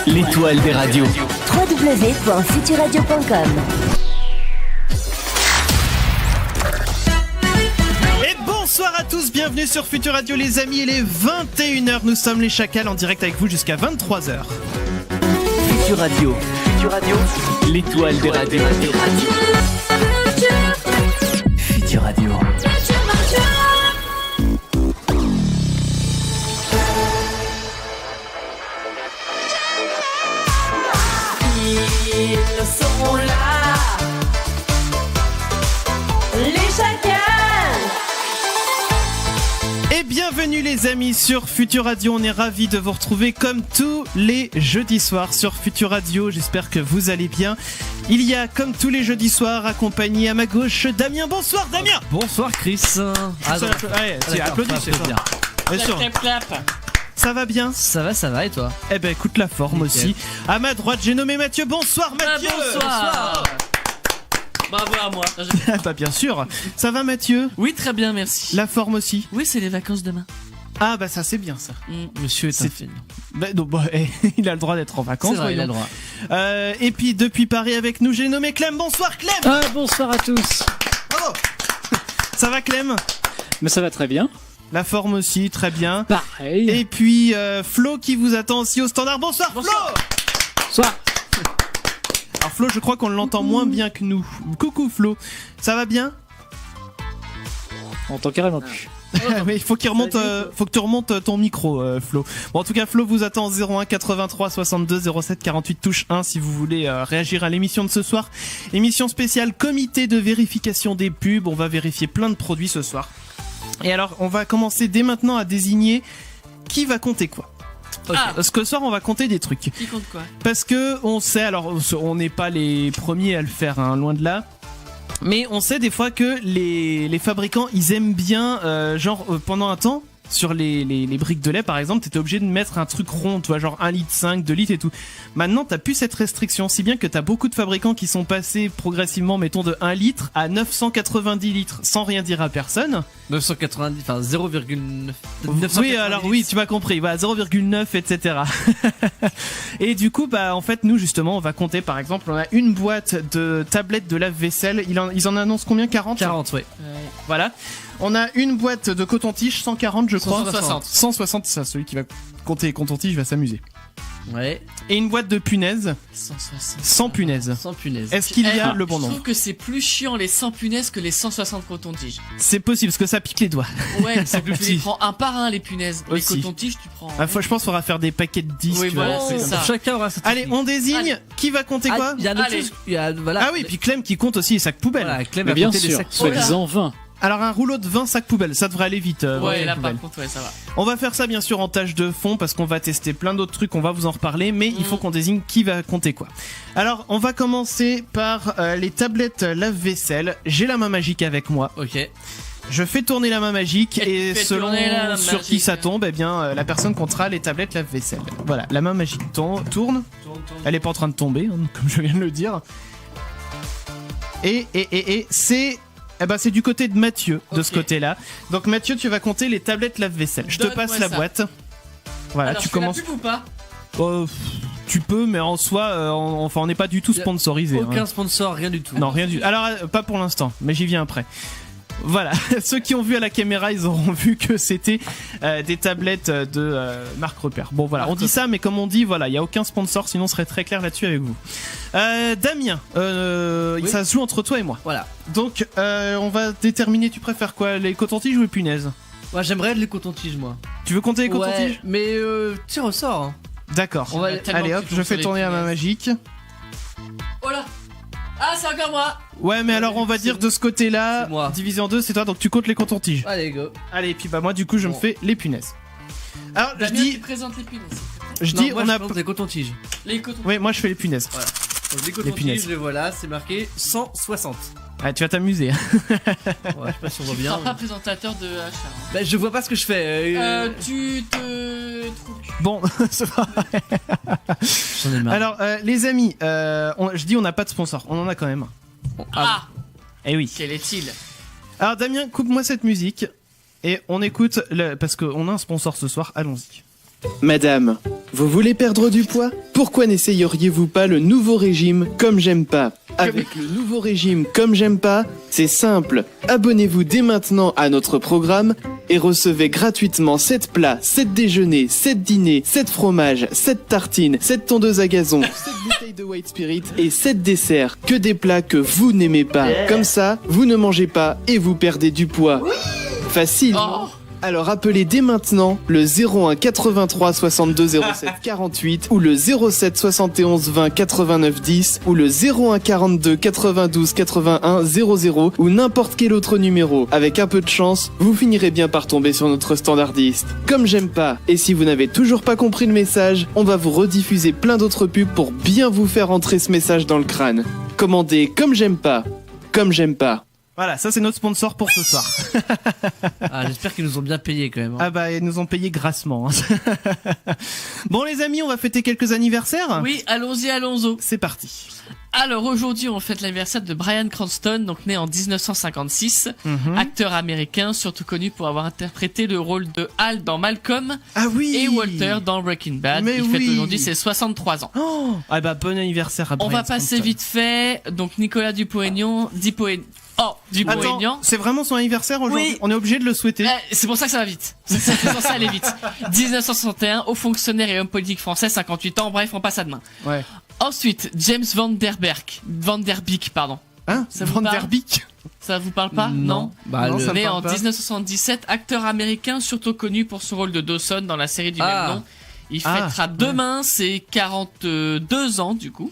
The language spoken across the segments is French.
L'étoile des radios. www.futuradio.com. Et bonsoir à tous, bienvenue sur Futur Radio les amis, il est 21h, nous sommes les Chacals en direct avec vous jusqu'à 23h. Futur Radio. L'étoile des radios. Futur Radio. Ils sont là, les Chacals. Et bienvenue les amis sur Futur Radio, on est ravis de vous retrouver comme tous les jeudis soirs sur Futur Radio, j'espère que vous allez bien. Il y a comme tous les jeudis soirs accompagné à ma gauche Damien, bonsoir Damien. Bonsoir Chris. Ouais, tu applaudis, c'est ça. Bien sûr. Ça va bien? Ça va et toi? Eh ben écoute la forme aussi. À ma droite j'ai nommé Mathieu, bonsoir Mathieu. Bonsoir. Bravo à moi. Bah bien sûr. Ça va Mathieu? Oui, très bien, merci. La forme aussi? Oui, c'est les vacances demain. Ah bah ça c'est bien ça. Monsieur est un film. Bah, donc, il a le droit d'être en vacances. C'est vrai, il a le droit. Et puis depuis Paris avec nous j'ai nommé Clem, bonsoir Clem. Bonsoir à tous. Bravo. Ça va Clem? Mais ça va très bien. La forme aussi, très bien. Pareil. Et puis Flo qui vous attend aussi au standard. Bonsoir. Flo. Bonsoir. Alors Flo, je crois qu'on l'entend moins bien que nous. Coucou Flo. Ça va bien? On entend carrément plus. Mais il faut qu'il remonte, faut que tu remontes ton micro, Flo. Bon, en tout cas, Flo vous attend au 01 83 62 07 48 touche 1 si vous voulez réagir à l'émission de ce soir. Émission spéciale comité de vérification des pubs. On va vérifier plein de produits ce soir. Et alors, on va commencer dès maintenant à désigner qui va compter quoi. Okay. Parce que ce soir, on va compter des trucs. Qui compte quoi? Parce que on sait, alors on n'est pas les premiers à le faire, hein, loin de là. Mais on sait des fois que les fabricants, ils aiment bien, pendant un temps, sur les briques de lait par exemple, t'étais obligé de mettre un truc rond, tu vois, genre 1,5 litre, 2 litres et tout. Maintenant, t'as plus cette restriction, si bien que t'as beaucoup de fabricants qui sont passés progressivement, mettons, de 1 litre à 990 litres, sans rien dire à personne. 990, enfin 0,9. Oui, alors oui, tu m'as compris, voilà, 0,9, etc. Et du coup, bah, en fait, nous, justement, on va compter, par exemple, on a une boîte de tablettes de lave-vaisselle, ils en annoncent combien? 40? 40, oui. Voilà. On a une boîte de coton-tige, 140 je crois. 160. 160, c'est ça, celui qui va compter les coton-tiges va s'amuser. Ouais. Et une boîte de punaises, 160. 100 punaises. 100 punaises. Est-ce qu'il y a le bon Je nombre? trouve que c'est plus chiant les 100 punaises que les 160 cotons-tiges. C'est possible, parce que ça pique les doigts. Ouais, c'est que tu les prends un par un les punaises. Aussi. Les cotons-tiges, tu prends. Je pense qu'il faudra faire des paquets de 10. Oui, tu voilà, vois, c'est comme ça. Chacun aura sa Allez, on désigne. Allez. Qui va compter quoi? Il y a un autre Allez. chose. Il y a, voilà. Ah oui, puis Clem qui compte aussi les sacs poubelles. Voilà, Clem Mais va bien compter les sûr, sacs. soi-disant 20. Alors un rouleau de 20 sacs poubelles, ça devrait aller vite. Ouais, là poubelles. par contre, ouais, ça va. On va faire ça bien sûr en tâche de fond parce qu'on va tester plein d'autres trucs, on va vous en reparler, mais il faut qu'on désigne qui va compter quoi. Alors on va commencer par les tablettes lave-vaisselle. J'ai la main magique avec moi. Ok. Je fais tourner la main magique Et et tu fais selon tourner la main sur qui magique. ça tombe, eh bien la personne comptera les tablettes lave-vaisselle. Voilà, la main magique tourne. Elle est pas en train de tomber, hein, comme je viens de le dire. Et c'est... Eh ben c'est du côté de Mathieu, de ce Ok. côté-là. Donc Mathieu, tu vas compter les tablettes lave-vaisselle. Je te Donne-moi passe la ça. boîte. Voilà, Alors, tu je fais la commences. pub ou pas? Tu peux, mais en soi, enfin, on n'est pas du tout Y a sponsorisé. Aucun hein. sponsor, rien du tout. Non, rien du. Alors, pas pour l'instant, mais j'y viens après. Voilà, ceux qui ont vu à la caméra, ils auront vu que c'était des tablettes de marque repère. Bon voilà, on dit ça, mais comme on dit, voilà, il y a aucun sponsor, sinon on serait très clair là-dessus avec vous. Damien, Oui. ça se joue entre toi et moi. Voilà. Donc, on va déterminer. Tu préfères quoi, les cotons-tiges ou les punaises? Ouais, j'aimerais les cotons-tiges, moi. Tu veux compter les cotons-tiges? Ouais, mais tire au sort. Hein. D'accord. On va- Tellement Allez que hop, tu je tombes fais sur tourner les la main punaises. magique. Ah, c'est encore moi. Ouais, mais alors on va dire de ce côté-là, C'est moi. divisé en deux, c'est toi, donc tu comptes les cotons-tiges. Allez, go. Allez, et puis bah moi du coup je me Bon. fais les punaises. Alors je Damien, dis, tu présentes les punaises. je Non, dis, moi, on je a. pense des cotons-tiges. Les cotons. Oui, moi je fais les punaises. Voilà. Donc, les punaises. cotons-tiges, les voilà, c'est marqué 160. Ah, tu vas t'amuser. Ouais, je sais pas si on voit Tu bien. seras pas présentateur de HR. Bah, je vois pas ce que je fais. Tu te trouves. Bon, c'est pas. J'en ai marre. Alors les amis, je dis on n'a pas de sponsor, on en a quand même un. Ah, Eh oui. quel est-il? Alors Damien, coupe-moi cette musique et on écoute parce qu'on a un sponsor ce soir. Allons-y. Madame, vous voulez perdre du poids? Pourquoi n'essayeriez-vous pas le nouveau régime Comme J'aime Pas? Avec le nouveau régime Comme J'aime Pas, c'est simple. Abonnez-vous dès maintenant à notre programme et recevez gratuitement 7 plats, 7 déjeuners, 7 dîners, 7 fromages, 7 tartines, 7 tondeuses à gazon, 7 bouteilles de White Spirit et 7 desserts. Que des plats que vous n'aimez pas. Comme ça, vous ne mangez pas et vous perdez du poids. Facile. Oh. Alors appelez dès maintenant le 01 83 62 07 48 ou le 07 71 20 89 10 ou le 01 42 92 81 00 ou n'importe quel autre numéro. Avec un peu de chance, vous finirez bien par tomber sur notre standardiste. Comme J'aime Pas. Et si vous n'avez toujours pas compris le message, on va vous rediffuser plein d'autres pubs pour bien vous faire entrer ce message dans le crâne. Commandez Comme J'aime Pas. Comme J'aime Pas. Voilà, ça c'est notre sponsor pour ce soir. Ah, j'espère qu'ils nous ont bien payé quand même. Hein. Ah bah, ils nous ont payé grassement. Bon les amis, on va fêter quelques anniversaires. Oui, allons-y. C'est parti. Alors aujourd'hui, on fête l'anniversaire de Bryan Cranston, donc né en 1956, acteur américain, surtout connu pour avoir interprété le rôle de Hal dans Malcolm Ah oui. et Walter dans Breaking Bad. Mais Il fête oui. aujourd'hui ses 63 ans. Oh, ah bah bon anniversaire à On Bryan va passer Cranston. vite fait. Donc Nicolas Dupont-Aignan, Dupont-Aignan. C'est vraiment son anniversaire aujourd'hui. Oui. On est obligé de le souhaiter. C'est pour ça que ça va vite. C'est censé aller vite. 1961, haut fonctionnaire et homme politique français, 58 ans. Bref, on passe à demain. Ouais. Ensuite, James Van Der Beek, pardon. Hein, Ça vous Van parle der Beek. Ça vous parle pas? Non. Bah, Non, le- ça me Né parle en pas. 1977, acteur américain surtout connu pour son rôle de Dawson dans la série du Ah. même nom. Il Ah. fêtera demain ses 42 ans du coup.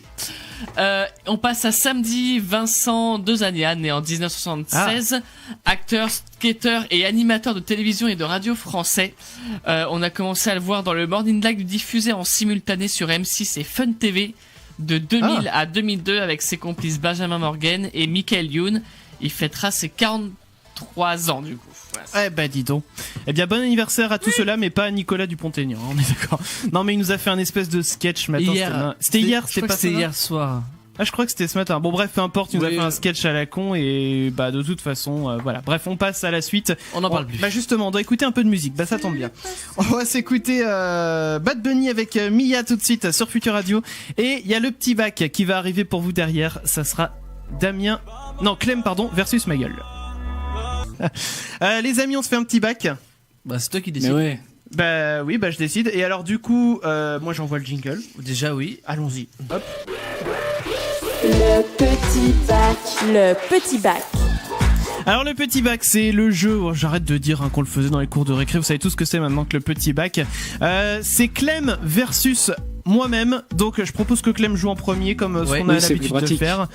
On passe à samedi Vincent Dezania, né en 1976, acteur, skater et animateur de télévision et de radio français. On a commencé à le voir dans le Morning Live diffusé en simultané sur M6 et Fun TV de 2000 à 2002 avec ses complices Benjamin Morgan et Michael Youn. Il fêtera ses 43 ans du coup. Voilà. Eh bah dis donc. Eh bien bon anniversaire à tous ceux-là, mais pas à Nicolas Dupont-Aignan, hein, on est d'accord. Non mais il nous a fait un espèce de sketch matin. C'était hier, je c'était crois pas que c'était ça, hier soir. Ah je crois que c'était ce matin. Bon bref, peu importe, il nous a Oui, fait un sketch à la con et bah de toute façon, voilà. Bref, on passe à la suite. On en parle plus. Bah justement, on doit écouter un peu de musique. Bah ça tombe bien. On va s'écouter Bad Bunny avec Mia tout de suite sur Future Radio. Et il y a le petit bac qui va arriver pour vous derrière. Ça sera Clem versus ma gueule. Les amis, on se fait un petit bac. Bah, c'est toi qui Mais décides. ouais. Bah oui, bah je décide. Et alors du coup, moi j'envoie le jingle. Déjà, oui. Allons-y. Hop. Le petit bac. Le petit bac. Alors le petit bac, c'est le jeu. Oh, j'arrête de dire qu'on le faisait dans les cours de récré. Vous savez tout ce que c'est maintenant que le petit bac. C'est Clem versus moi-même. Donc je propose que Clem joue en premier, comme ce Ouais. qu'on a Oui, c'est l'habitude plus de pratique. faire,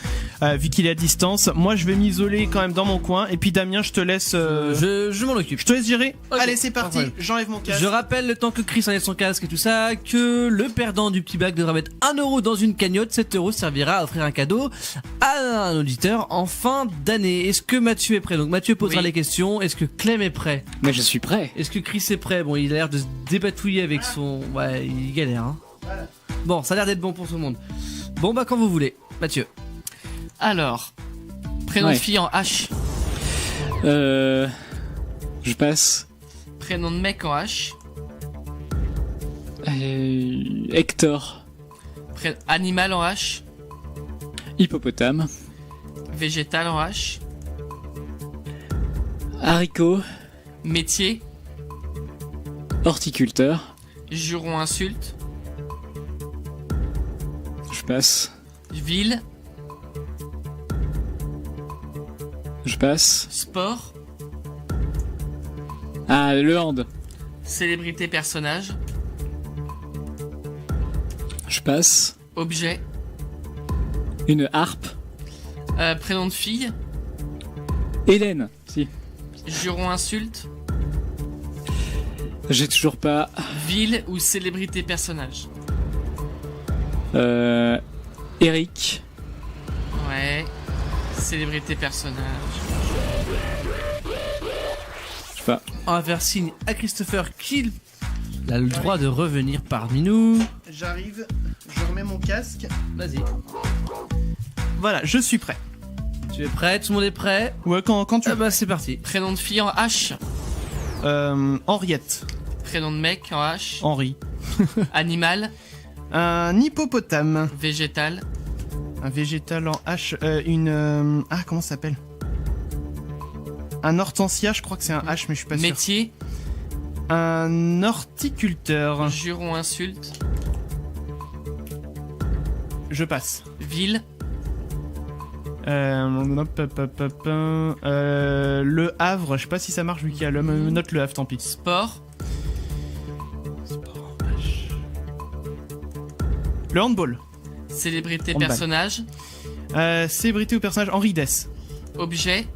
vu qu'il est à distance. Moi, je vais m'isoler quand même dans mon coin. Et puis Damien, je te laisse. Je m'en occupe. Je te laisse gérer. Ok, Allez, c'est parti. parfait. J'enlève mon casque. Je rappelle, le temps que Chris enlève son casque et tout ça, que le perdant du petit bac devra mettre 1 euro dans une cagnotte. 7 euros servira à offrir un cadeau à un auditeur en fin d'année. Est-ce que Mathieu est prêt? Donc Mathieu posera Oui. les questions. Est-ce que Clem est prêt? Mais je suis prêt. Est-ce que Chris est prêt? Bon, il a l'air de se dépatouiller avec son... Ouais, il galère, hein. Bon, ça a l'air d'être bon pour tout le monde. Bon, bah quand vous voulez. Mathieu. Alors, prénom Ouais. de fille en H, Je passe. prénom de mec en H, Hector. animal en H, Hippopotame. végétal en H, Haricot. métier, Horticulteur. juron insulte, Je passe. ville, Je passe. sport, Ah, le hand. célébrité personnage, Je passe. objet, Une harpe. prénom de fille, Hélène. Si. juron insulte, J'ai toujours pas. ville ou célébrité personnage. Eric. Ouais, célébrité personnage. Je sais pas. On va faire signe à Christopher qu'il a le droit de revenir parmi nous. J'arrive. Je remets mon casque. Vas-y. Voilà, je suis prêt. Tu es prêt? Tout le monde est prêt? Ouais, quand tu Ah veux. bah c'est parti. Prénom de fille en H, Henriette. prénom de mec en H, Henri. Animal, Un hippopotame. végétal, Un végétal en H. Comment ça s'appelle? Un hortensia, je crois que c'est un H, mais je suis pas sûr. métier, Un horticulteur. juron, insulte, Je passe. ville, Le Havre, je sais pas si ça marche vu qu'il y a l'homme. Note le Havre, tant pis. sport, Le handball. célébrité, Handball. personnage, Célébrité ou personnage? Henri Dess. objet,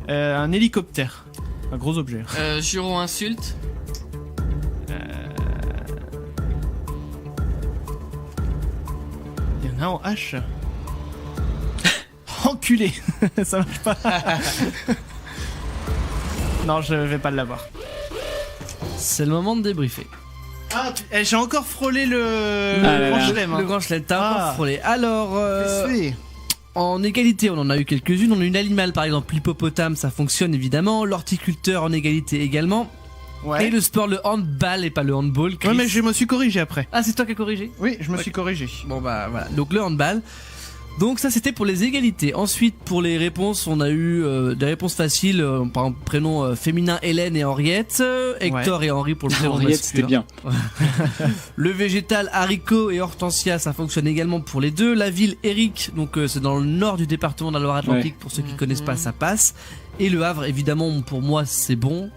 Un hélicoptère. Un gros objet. juron, insulte, Il y en a en H. Enculé. Ça marche pas. Non, je vais pas l'avoir. C'est le moment de débriefer. Ah, j'ai encore frôlé le là là. grand chelem, hein. Le grand chelem, t'as Ah. encore frôlé. Alors, Qu'est-ce que c'est? en égalité, on en a eu quelques-unes. On a une animal, par exemple, l'hippopotame, ça fonctionne évidemment. L'horticulteur en égalité également. Ouais. Et le sport, le handball et pas le handball. Chris. Ouais, mais je me suis corrigé après. Ah, c'est toi qui as corrigé? Oui, je me suis corrigé. Bon bah voilà, donc le handball. Donc ça c'était pour les égalités. Ensuite pour les réponses, on a eu des réponses faciles, par exemple prénom féminin Hélène et Henriette, Hector et Henri pour le prénom Henriette, c'était masculin. bien. Le végétal haricot et hortensia, ça fonctionne également pour les deux. La ville Eric, donc c'est dans le nord du département de la Loire-Atlantique, pour ceux qui connaissent pas, ça passe. Et le Havre, évidemment, pour moi c'est bon.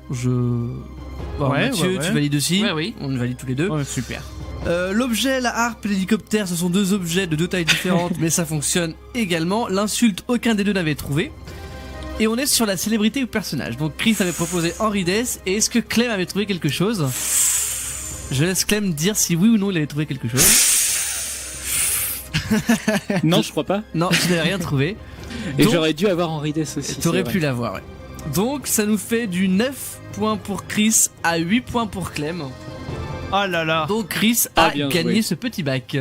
Bon, Ouais, Mathieu, ouais. tu valides aussi? Ouais, oui. On valide tous les deux. Ouais, super. L'objet, la harpe et l'hélicoptère, ce sont deux objets de deux tailles différentes, mais ça fonctionne également. L'insulte, aucun des deux n'avait trouvé. Et on est sur la célébrité ou personnage. Donc Chris avait proposé Henri Dess. Et est-ce que Clem avait trouvé quelque chose? Je laisse Clem dire si oui ou non il avait trouvé quelque chose. Non, je crois pas. Non, tu n'avais rien trouvé. Et Donc- j'aurais dû avoir Henri Dess aussi. T'aurais c'est pu vrai. l'avoir, ouais. Donc ça nous fait du 9 points pour Chris à 8 points pour Clem. Oh là là. Donc Chris Ah, a bien gagné joué. ce petit bac.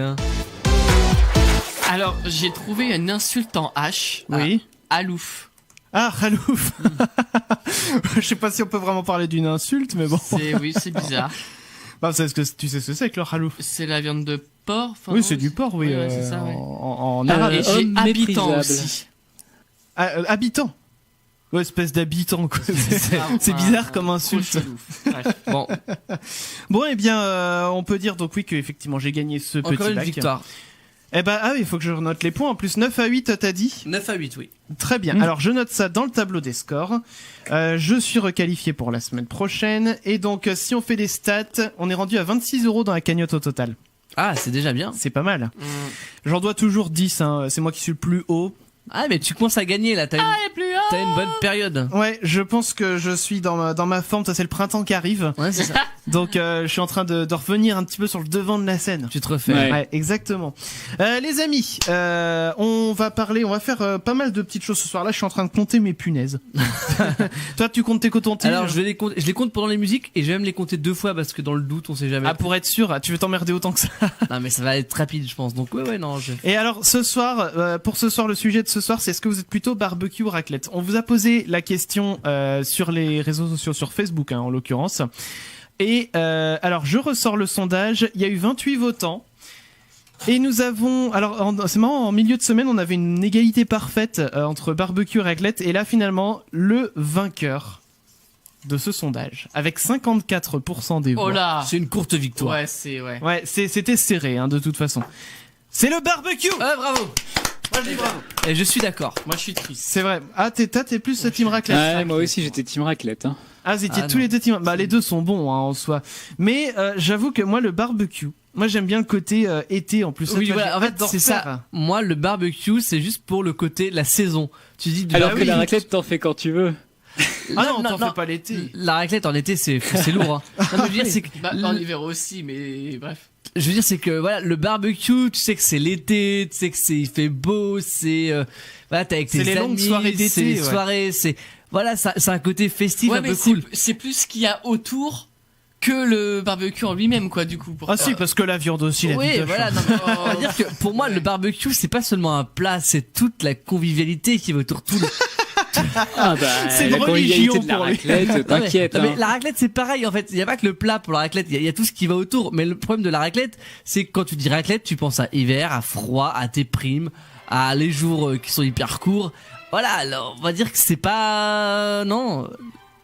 Alors, j'ai trouvé une insulte en H. Oui. Alouf. Ah, Khalouf. Je sais pas si on peut vraiment parler d'une insulte, mais bon. Oui, c'est bizarre. Bah, tu sais ce que c'est que le Khalouf? C'est la viande de porc. enfin, Oui, non, c'est du porc, oui. Ouais, c'est ça, ouais. En Ah, arabe. Et j'ai homme habitant méprisable. aussi. Habitant. Ouais, espèce d'habitant, quoi. Ah, C'est bizarre comme insulte. trop chelou. Bref. Bon, Bon, eh bien, on peut dire donc oui que effectivement j'ai gagné ce encore petit une bac. victoire. Eh ben, ah oui, il faut que je renote les points. En plus, 9 à 8, t'as dit? 9 à 8, oui. Très bien. Alors, je note ça dans le tableau des scores. Je suis requalifié pour la semaine prochaine. Et donc, si on fait les stats, on est rendu à 26 € dans la cagnotte au total. Ah, c'est déjà bien. C'est pas mal. Mm. J'en dois toujours 10, hein. C'est moi qui suis le plus haut. Ah, mais tu commences à gagner là, t'as une, Et plus haut. t'as une bonne période. Ouais, je pense que je suis dans ma forme. Ça, c'est le printemps qui arrive. Ouais, c'est ça. Donc, je suis en train de revenir un petit peu sur le devant de la scène. Tu te refais. Ouais. Ouais, exactement. Les amis, on va faire pas mal de petites choses ce soir. Là, je suis en train de compter mes punaises. Toi, tu comptes tes cotons-tiges? Alors, je les compte pendant les musiques et je vais même les compter 2 fois parce que dans le doute, on sait jamais. Ah, pour être sûr, tu veux t'emmerder autant que ça. Non, mais ça va être rapide, je pense. Donc, ouais, non, Et alors, ce soir, pour ce soir, le sujet de ce soir, c'est est-ce que vous êtes plutôt barbecue ou raclette? On vous a posé la question sur les réseaux sociaux, sur Facebook, hein, en l'occurrence. Et alors, je ressors le sondage. Il y a eu 28 votants. Et nous avons... Alors, c'est marrant, en milieu de semaine, on avait une égalité parfaite entre barbecue et raclette. Et là, finalement, le vainqueur de ce sondage, avec 54% des voix. Oh là. c'est une courte victoire. Ouais, c'est ouais. Ouais, c'était serré, hein, de toute façon. C'est le barbecue. Ah, bravo. Moi, je dis bravo. Et je suis d'accord. Moi, je suis triste. C'est vrai. Ah, t'es plus team raclette. Ouais, moi aussi j'étais team raclette. Hein. Ah, vous étiez Ah, tous non. les deux team. Bah, les deux sont bons, hein, en soi. Mais j'avoue que moi, le barbecue, moi, j'aime bien le côté été en plus. Oui, Ça, voilà, en j'ai fait, hâte d'en c'est refaire. ça. Moi, le barbecue, c'est juste pour le côté, la saison. Tu dis du Alors barbecue. que la raclette, t'en fais quand tu veux. Ah non, Non, t'en non. fais pas l'été. La raclette en été, c'est lourd. Hein. Non, mais je veux dire, c'est que Bah, en hiver aussi, mais bref. je veux dire, c'est que voilà, le barbecue, tu sais que c'est l'été, tu sais que il fait beau, c'est voilà, t'es avec tes C'est les amis, longues soirées d'été, c'est les ouais. soirées, c'est voilà, ça, c'est un côté festif Ouais, un mais peu cool. c'est plus ce qu'il y a autour que le barbecue en lui-même, quoi, du coup. Pour Ah si, parce que la viande aussi, la Oui, bitoche, voilà. hein. Non, mais on va dire que pour moi, le barbecue, c'est pas seulement un plat, c'est toute la convivialité qui va autour, tout le Ah bah, C'est une la convivialité religion de la pour lui. raclette, t'inquiète. Non, mais hein. la raclette c'est pareil en fait, il y a pas que le plat pour la raclette, il y a tout ce qui va autour. Mais le problème de la raclette, c'est que quand tu dis raclette, tu penses à hiver, à froid, à tes primes, à les jours qui sont hyper courts. Voilà, alors on va dire que c'est pas non.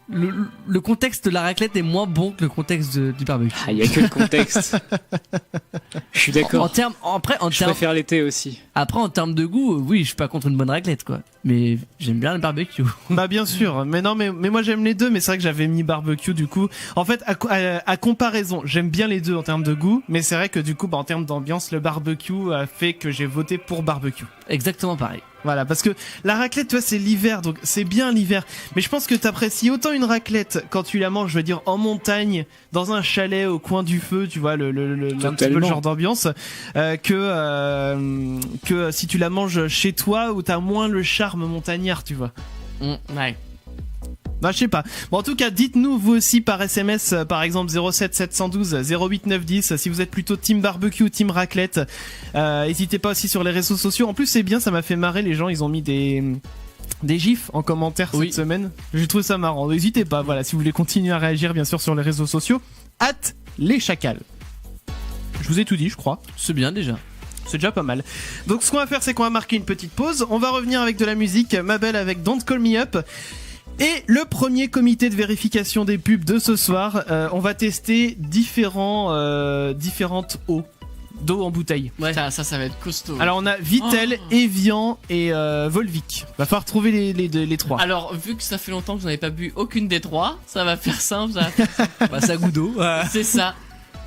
Le contexte de la raclette est moins bon que le contexte du barbecue. Ah, il y a que le contexte. Je suis En d'accord. termes, Je préfère l'été aussi. après en termes de goût, oui, je suis pas contre une bonne raclette quoi. Mais j'aime bien le barbecue. Bah bien sûr, mais non, mais moi j'aime les deux, mais c'est vrai que j'avais mis barbecue du coup. En fait, à comparaison, j'aime bien les deux en termes de goût, mais c'est vrai que du coup, bah, en termes d'ambiance, le barbecue a fait que j'ai voté pour barbecue. Exactement pareil. Voilà, parce que la raclette, tu vois, c'est l'hiver, donc c'est bien l'hiver. Mais je pense que t'apprécies autant une raclette quand tu la manges, je veux dire, en montagne, dans un chalet au coin du feu, tu vois, un petit peu le genre d'ambiance, que si tu la manges chez toi où t'as moins le charme montagnard, tu vois. Ouais. Non, je sais pas. Bon, en tout cas, dites-nous vous aussi par SMS, par exemple 07 712 08 910, si vous êtes plutôt team barbecue ou team raclette. N'hésitez pas aussi sur les réseaux sociaux. En plus, c'est bien, ça m'a fait marrer. Les gens, ils ont mis des gifs en commentaire cette semaine. J'ai trouvé ça marrant. N'hésitez pas. Voilà, si vous voulez continuer à réagir, bien sûr, sur les réseaux sociaux. Les chacals. Je vous ai tout dit, je crois. C'est bien déjà. C'est déjà pas mal. Donc, ce qu'on va faire, c'est qu'on va marquer une petite pause. On va revenir avec de la musique. Mabel avec Don't Call Me Up. Et le premier comité de vérification des pubs de ce soir, on va tester différentes eaux d'eau en bouteille. Ouais. Ça va être costaud. Alors on a Vittel, Evian et Volvic. Va falloir trouver les trois. Alors, vu que ça fait longtemps que vous n'avez pas bu aucune des trois, ça va faire simple. Ça va faire... Bah ça goût d'eau. C'est ça.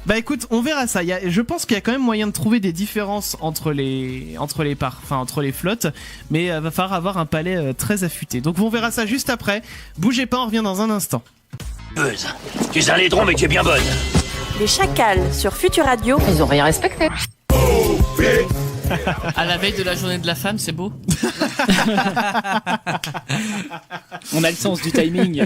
Bah écoute, on verra ça. Je pense qu'il y a quand même moyen de trouver des différences entre les flottes, mais va falloir avoir un palais très affûté. Donc on verra ça juste après. Bougez pas, on revient dans un instant. Buzz, tu es un laidron mais tu es bien bonne. Les chacals sur Futur Radio. Ils ont rien respecté. À la veille de la journée de la femme, c'est beau. On a le sens du timing.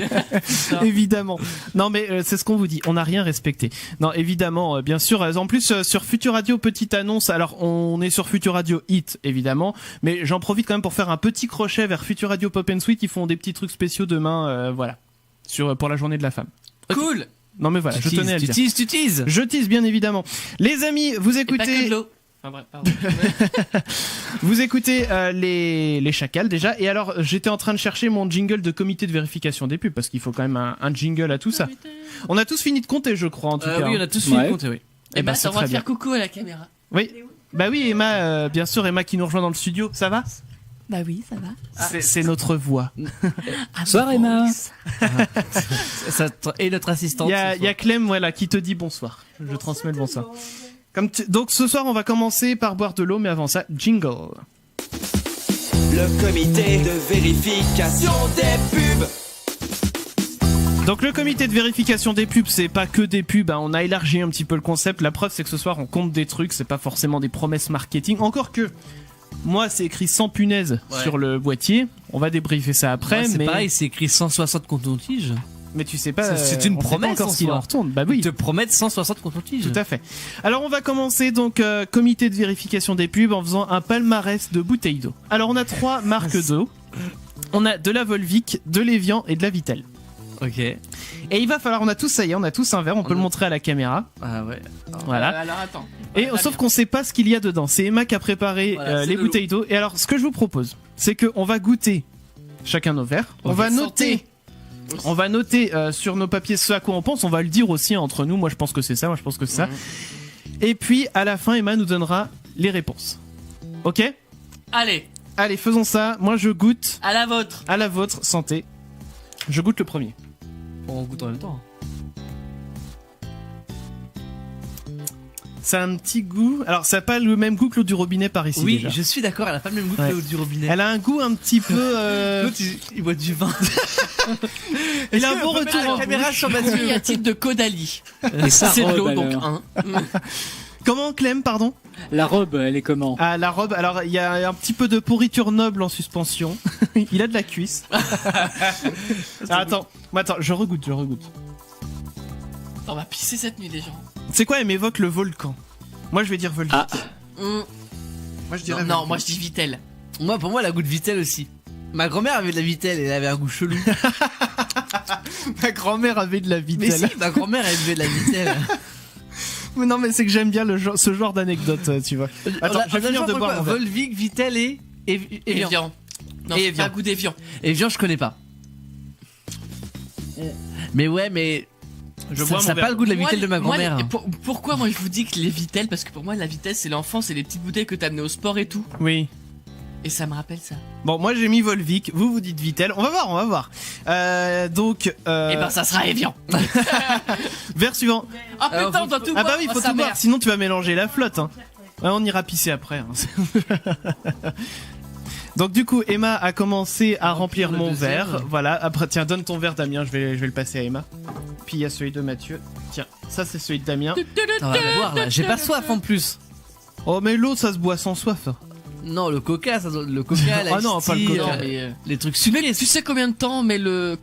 Évidemment. Non mais c'est ce qu'on vous dit, on n'a rien respecté. Non, évidemment, bien sûr. En plus sur Futur Radio, petite annonce. Alors on est sur Futur Radio Hit évidemment, mais j'en profite quand même pour faire un petit crochet vers Futur Radio Pop and Sweet. Ils font des petits trucs spéciaux demain, voilà, pour la journée de la femme. Cool. Non mais voilà, je tenais à le dire. Tu teases. Je tease bien évidemment. Les amis, vous Et pas que de écoutez. l'eau. Enfin bref, pardon. Vous écoutez les chacals déjà. Et alors j'étais en train de chercher mon jingle de comité de vérification des pubs parce qu'il faut quand même un jingle à tout ça. On a tous fini de compter, je crois, en tout cas. Oui, on a tous fini de Ouais. compter, oui. Eh ben, Emma, c'est t'as le droit très de faire coucou à la caméra. Oui. Bah oui, Emma, bien sûr, Emma qui nous rejoint dans le studio. Ça va? Bah oui, ça va. C'est notre voix. Bonsoir Emma. Et notre assistante. Il y a Clem, voilà, qui te dit bonsoir. Je transmets le bonsoir. Donc ce soir, on va commencer par boire de l'eau, mais avant ça, jingle. Le comité de vérification des pubs. Donc le comité de vérification des pubs, c'est pas que des pubs, hein. On a élargi un petit peu le concept. La preuve, c'est que ce soir, on compte des trucs, c'est pas forcément des promesses marketing. Encore que, moi, c'est écrit sans punaise sur le boîtier. On va débriefer ça après, Ouais, c'est mais pareil, c'est écrit 160 coton-tige. mais tu sais pas. C'est une on sait pas promesse encore en ce qu'il soi. en retourne. Bah oui. Ils te promettent 160 coton-tige. Tout à fait. Alors on va commencer donc comité de vérification des pubs en faisant un palmarès de bouteilles d'eau. Alors on a 3 marques d'eau. On a de la Volvic, de l'Evian et de la Vittel. Ok. Et il va falloir, on a tous ça y est, on a tous un verre, on peut le montrer à la caméra. Ah ouais. Voilà. Alors attends. Et sauf qu'on sait pas ce qu'il y a dedans. C'est Emma qui a préparé Voilà, c'est les de bouteilles d'eau. Et alors ce que je vous propose, c'est que on va goûter chacun nos verres. On va noter. On va noter sur nos papiers ce à quoi on pense. On va le dire aussi entre nous. Moi, je pense que c'est ça. Moi, je pense que c'est ça. Et puis, à la fin, Emma nous donnera les réponses. Ok ? Allez, Allez, faisons ça. Moi, je goûte à la vôtre. à la vôtre. Santé. Je goûte le premier. On goûte en même temps. Ça a un petit goût. Alors, ça n'a pas le même goût que l'eau du robinet par ici. Oui, déjà. je suis d'accord, elle a pas le même goût Ouais. que l'eau du robinet. Elle a un goût un petit peu. L'autre, il boit du vin. Il a un bon retour en caméra bouche. sur Oui, Mathieu. à titre de Caudalie. Et sa C'est de l'eau, robe, donc alors. 1. Comment, Clem, pardon? La robe, elle est comment? Ah, la robe. Alors, il y a un petit peu de pourriture noble en suspension. Il a de la cuisse. Ah, attends, je regoute. On va pisser cette nuit, les gens. C'est quoi, elle m'évoque le volcan. Moi, je vais dire Volvic. Ah, Moi, je dirais Non, Volvic. moi je dis Vittel. Moi, pour moi, la goût de Vittel aussi. Ma grand-mère avait de la Vittel et elle avait un goût chelou. Ma grand-mère avait de la Mais Vittel. si, ma grand-mère elle buvait de la Vittel. Mais non, mais c'est que j'aime bien ce genre d'anecdote, tu vois. Attends, je vais finir de boire mon verre. Volvic, Vittel et Evian. Evian. Non, Et c'est Evian. pas un goût d'Evian. Evian, je connais pas. Mais ouais, mais Je ça bois mon a pas verre. le goût de la Moi, Vittel de ma moi, grand-mère. pourquoi moi je vous dis que les Vittel? Parce que pour moi la Vittel c'est l'enfance, c'est les petites bouteilles que t'as amenées au sport et tout. Oui. Et ça me rappelle ça. Bon, moi j'ai mis Volvic, vous dites Vittel. On va voir. Donc, Et ben ça sera Evian. verre suivant. Ah putain, on doit tout Ah boire. bah oui, il Oh, faut sa tout boire, mère. sinon tu vas mélanger la flotte. Hein. Ouais, on ira pisser après. Hein. Donc du coup, Emma a commencé à remplir le mon deuxième. verre. Voilà, après tiens, donne ton verre Damien, je vais le passer à Emma. Puis il y a celui de Mathieu. Tiens, ça c'est celui de Damien. On va boire là. J'ai pas soif en plus. Oh mais l'eau ça se boit sans soif. Non, le coca, le coca, la Ah non, pas le coca. Non, mais, les trucs tu sucrés. sais combien de temps met l'eau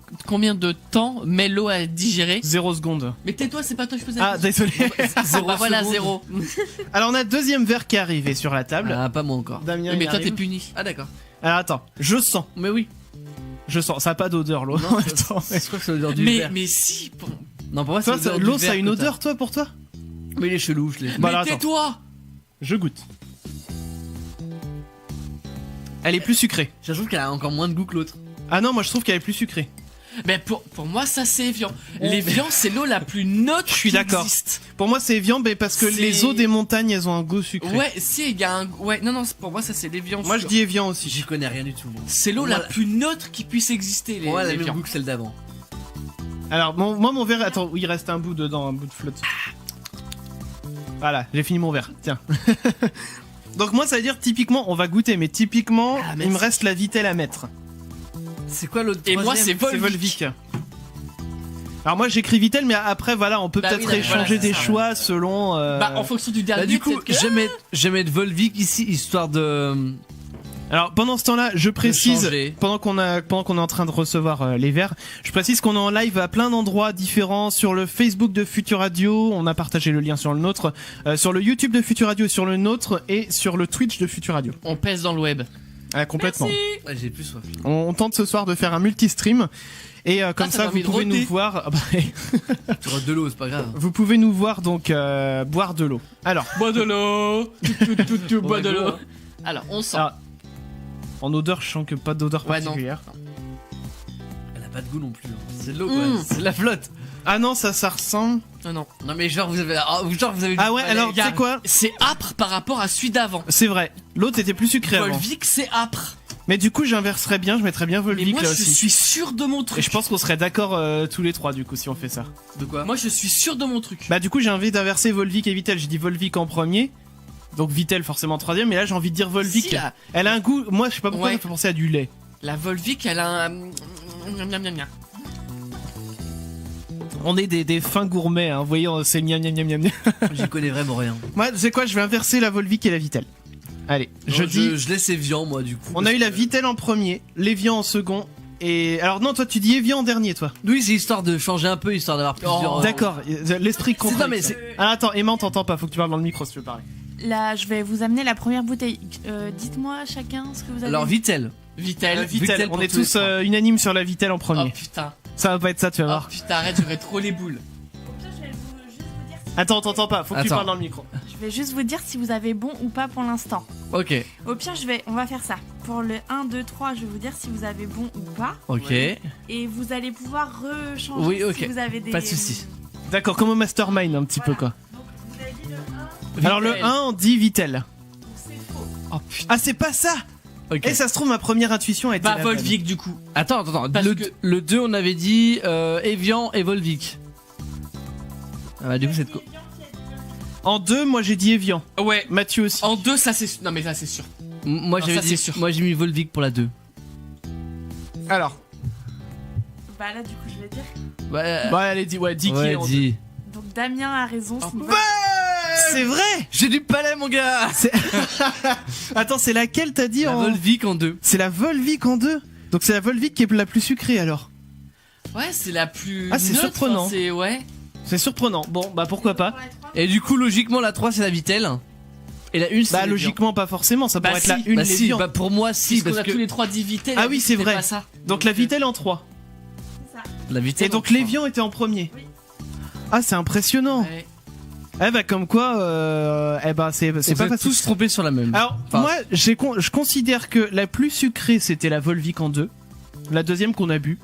à digérer? 0 secondes. Mais tais-toi, c'est pas toi que je faisais. Ah désolé. Bah voilà, 0. Alors on a un deuxième verre qui est arrivé sur la table. Ah, pas moi encore. Damien, Mais il toi t'es arrive. puni. Ah d'accord. Alors attends, je sens. Mais oui. Ça a pas d'odeur l'eau. Non, Attends, je crois que c'est l'odeur du Mais verre. si. Bon. Non, pour moi, c'est toi, l'odeur du l'eau verre ça a une que t'as. odeur toi pour toi? Mais il est chelou, je l'ai. Bah, Mais alors, attends. tais-toi. Je goûte. Elle est plus sucrée. Je trouve qu'elle a encore moins de goût que l'autre. Ah non, moi je trouve qu'elle est plus sucrée. Mais pour moi ça c'est Evian. L'Evian c'est l'eau la plus neutre. Je suis qui d'accord. existe. Pour moi c'est Evian mais parce que C'est- les eaux des montagnes elles ont un goût sucré. Ouais, si il y a un. Ouais, non, pour moi ça c'est l'Evian. Moi je dis Evian aussi. J'y connais rien du tout. Moi. C'est l'eau Moi, la plus neutre qui puisse exister. Pour moi, elle a le même l'Evian. goût que celle d'avant. Alors moi mon verre, attends, il reste un bout dedans, un bout de flotte. Voilà, j'ai fini mon verre. Tiens. Donc moi ça veut dire typiquement on va goûter mais typiquement Ah, il me reste la Vittel à mettre. C'est quoi l'autre Et moi troisième c'est C'est Volvic. Volvic. Alors moi j'écris Vittel mais après voilà on peut Bah peut-être oui, échanger voilà, c'est des ça, choix selon. Bah en fonction du dernier. Bah, du coup, peut-être que- je vais mettre Volvic ici, histoire de. Alors pendant ce temps-là, je précise, changer. pendant qu'on est en train de recevoir les verres, je précise qu'on est en live à plein d'endroits différents sur le Facebook de Futur Radio, on a partagé le lien sur le nôtre, sur le YouTube de Futur Radio sur le nôtre et sur le Twitch de Futur Radio. On pèse dans le web. Complètement. Ouais, j'ai plus soif. On tente ce soir de faire un multi-stream et comme ça ça m'a vous envie de pouvez nous rôter. voir. Tu rates de l'eau, c'est pas grave. Vous pouvez nous voir donc boire de l'eau. Alors, Bois de l'eau. Bois de Ouais, l'eau. bon. Alors on sent. Alors, en odeur, je sens que pas d'odeur Ouais, non. particulière. Elle a pas de goût non plus. hein. C'est de l'eau, Mm. quoi. C'est de la flotte. Ah non, ça ressemble. Non. Non, mais genre, vous avez. Ah ouais, alors tu gars, sais quoi? C'est âpre par rapport à celui d'avant. C'est vrai. L'autre était plus sucré avant. Volvic c'est âpre. Mais du coup, j'inverserais bien, je mettrais bien Mais Volvic moi là je aussi. suis sûr de mon Et truc. je pense qu'on serait d'accord tous les trois du coup si on fait ça. De quoi Moi je suis sûr de mon truc. Bah du coup, j'ai envie d'inverser Volvic et Vittel. J'ai dit Volvic en premier. Donc Vittel forcément en troisième, mais là j'ai envie de dire Volvic. Si, là. Elle a un goût, moi je sais pas pourquoi Ouais. ça me fait penser à du lait. La Volvic elle a un. On est des fins gourmets, hein. Vous voyez, c'est miam miam miam miam. J'y connais vraiment rien. Moi, tu sais quoi, je vais inverser la Volvic et la Vittel. Allez, je dis. Je laisse Evian, moi, du coup. On a eu la Vittel en premier, l'Evian en second. Et alors non, toi tu dis Evian en dernier, toi. Oui, c'est histoire de changer un peu, histoire d'avoir plusieurs. D'accord, l'esprit C'est- non, mais contraire. Ah attends, Emma, on t'entend pas, faut que tu parles dans le micro si tu veux parler. Là, je vais vous amener la première bouteille. Dites-moi chacun ce que vous avez. Alors, Vittel. Vittel. Vittel, on pour est tous les tous trois. unanimes sur la Vittel en Oh premier. putain. Ça va pas être ça, tu vas Oh voir. putain, arrête, j'aurais trop les boules. Attends, on t'entend pas, faut que tu Attends. parles dans le micro. Je vais juste vous dire si vous avez bon ou pas pour l'instant. Ok. Au pire, on va faire ça. Pour le 1, 2, 3, je vais vous dire si vous avez bon ou pas. Ok. Et vous allez pouvoir rechanger Oui, ok. si vous avez des. Pas de soucis. D'accord, comme au Mastermind un petit peu quoi. Donc, vous avez dit le 1, Alors le 1, on dit Vittel. donc c'est faux. Oh putain. Ah, c'est pas ça. Ok. Et ça se trouve, ma première intuition a été Bah la bonne. Volvic du coup. Attends. Parce Le, que- le 2, on avait dit Evian et Volvic. Ah bah, du coup, c'est de quoi En 2, moi j'ai dit Evian. Ouais. Mathieu aussi. En 2 ça c'est. Non mais ça c'est sûr. Moi, Non, j'avais ça, dit. c'est sûr. Moi, j'ai mis Volvic pour la 2. Alors, Bah là, du coup, je vais dire. Ouais, bah allez, dis qui ouais, est en dis. Donc Damien a raison. Oh, c'est une deux. C'est vrai. J'ai du palais, mon gars. Attends, c'est laquelle t'as dit La en Volvic en 2. C'est la Volvic en 2. Donc c'est la Volvic qui est la plus sucrée alors. Ouais, c'est la plus. Ah, c'est neutre, surprenant. hein, C'est ouais. C'est surprenant. Bon, bah pourquoi pas. Et du coup, logiquement, la 3, c'est la Vittel. Et la une, c'est Bah les logiquement pas forcément, ça pourrait être la si. une Bah les si, viandes. bah pour moi si, Parce parce qu'on a tous que les 3 dit Vitel. Ah oui, c'est vrai. Pas ça. Donc la Vitel en 3. la vitesse. Et donc l'Evian était en premier. Oui. Ah c'est impressionnant. Ouais. Eh bah comme quoi, c'est pas tous facile. trompés sur la même. Alors Enfin, moi je considère que la plus sucrée c'était la Volvic en 2. La deuxième qu'on a bu.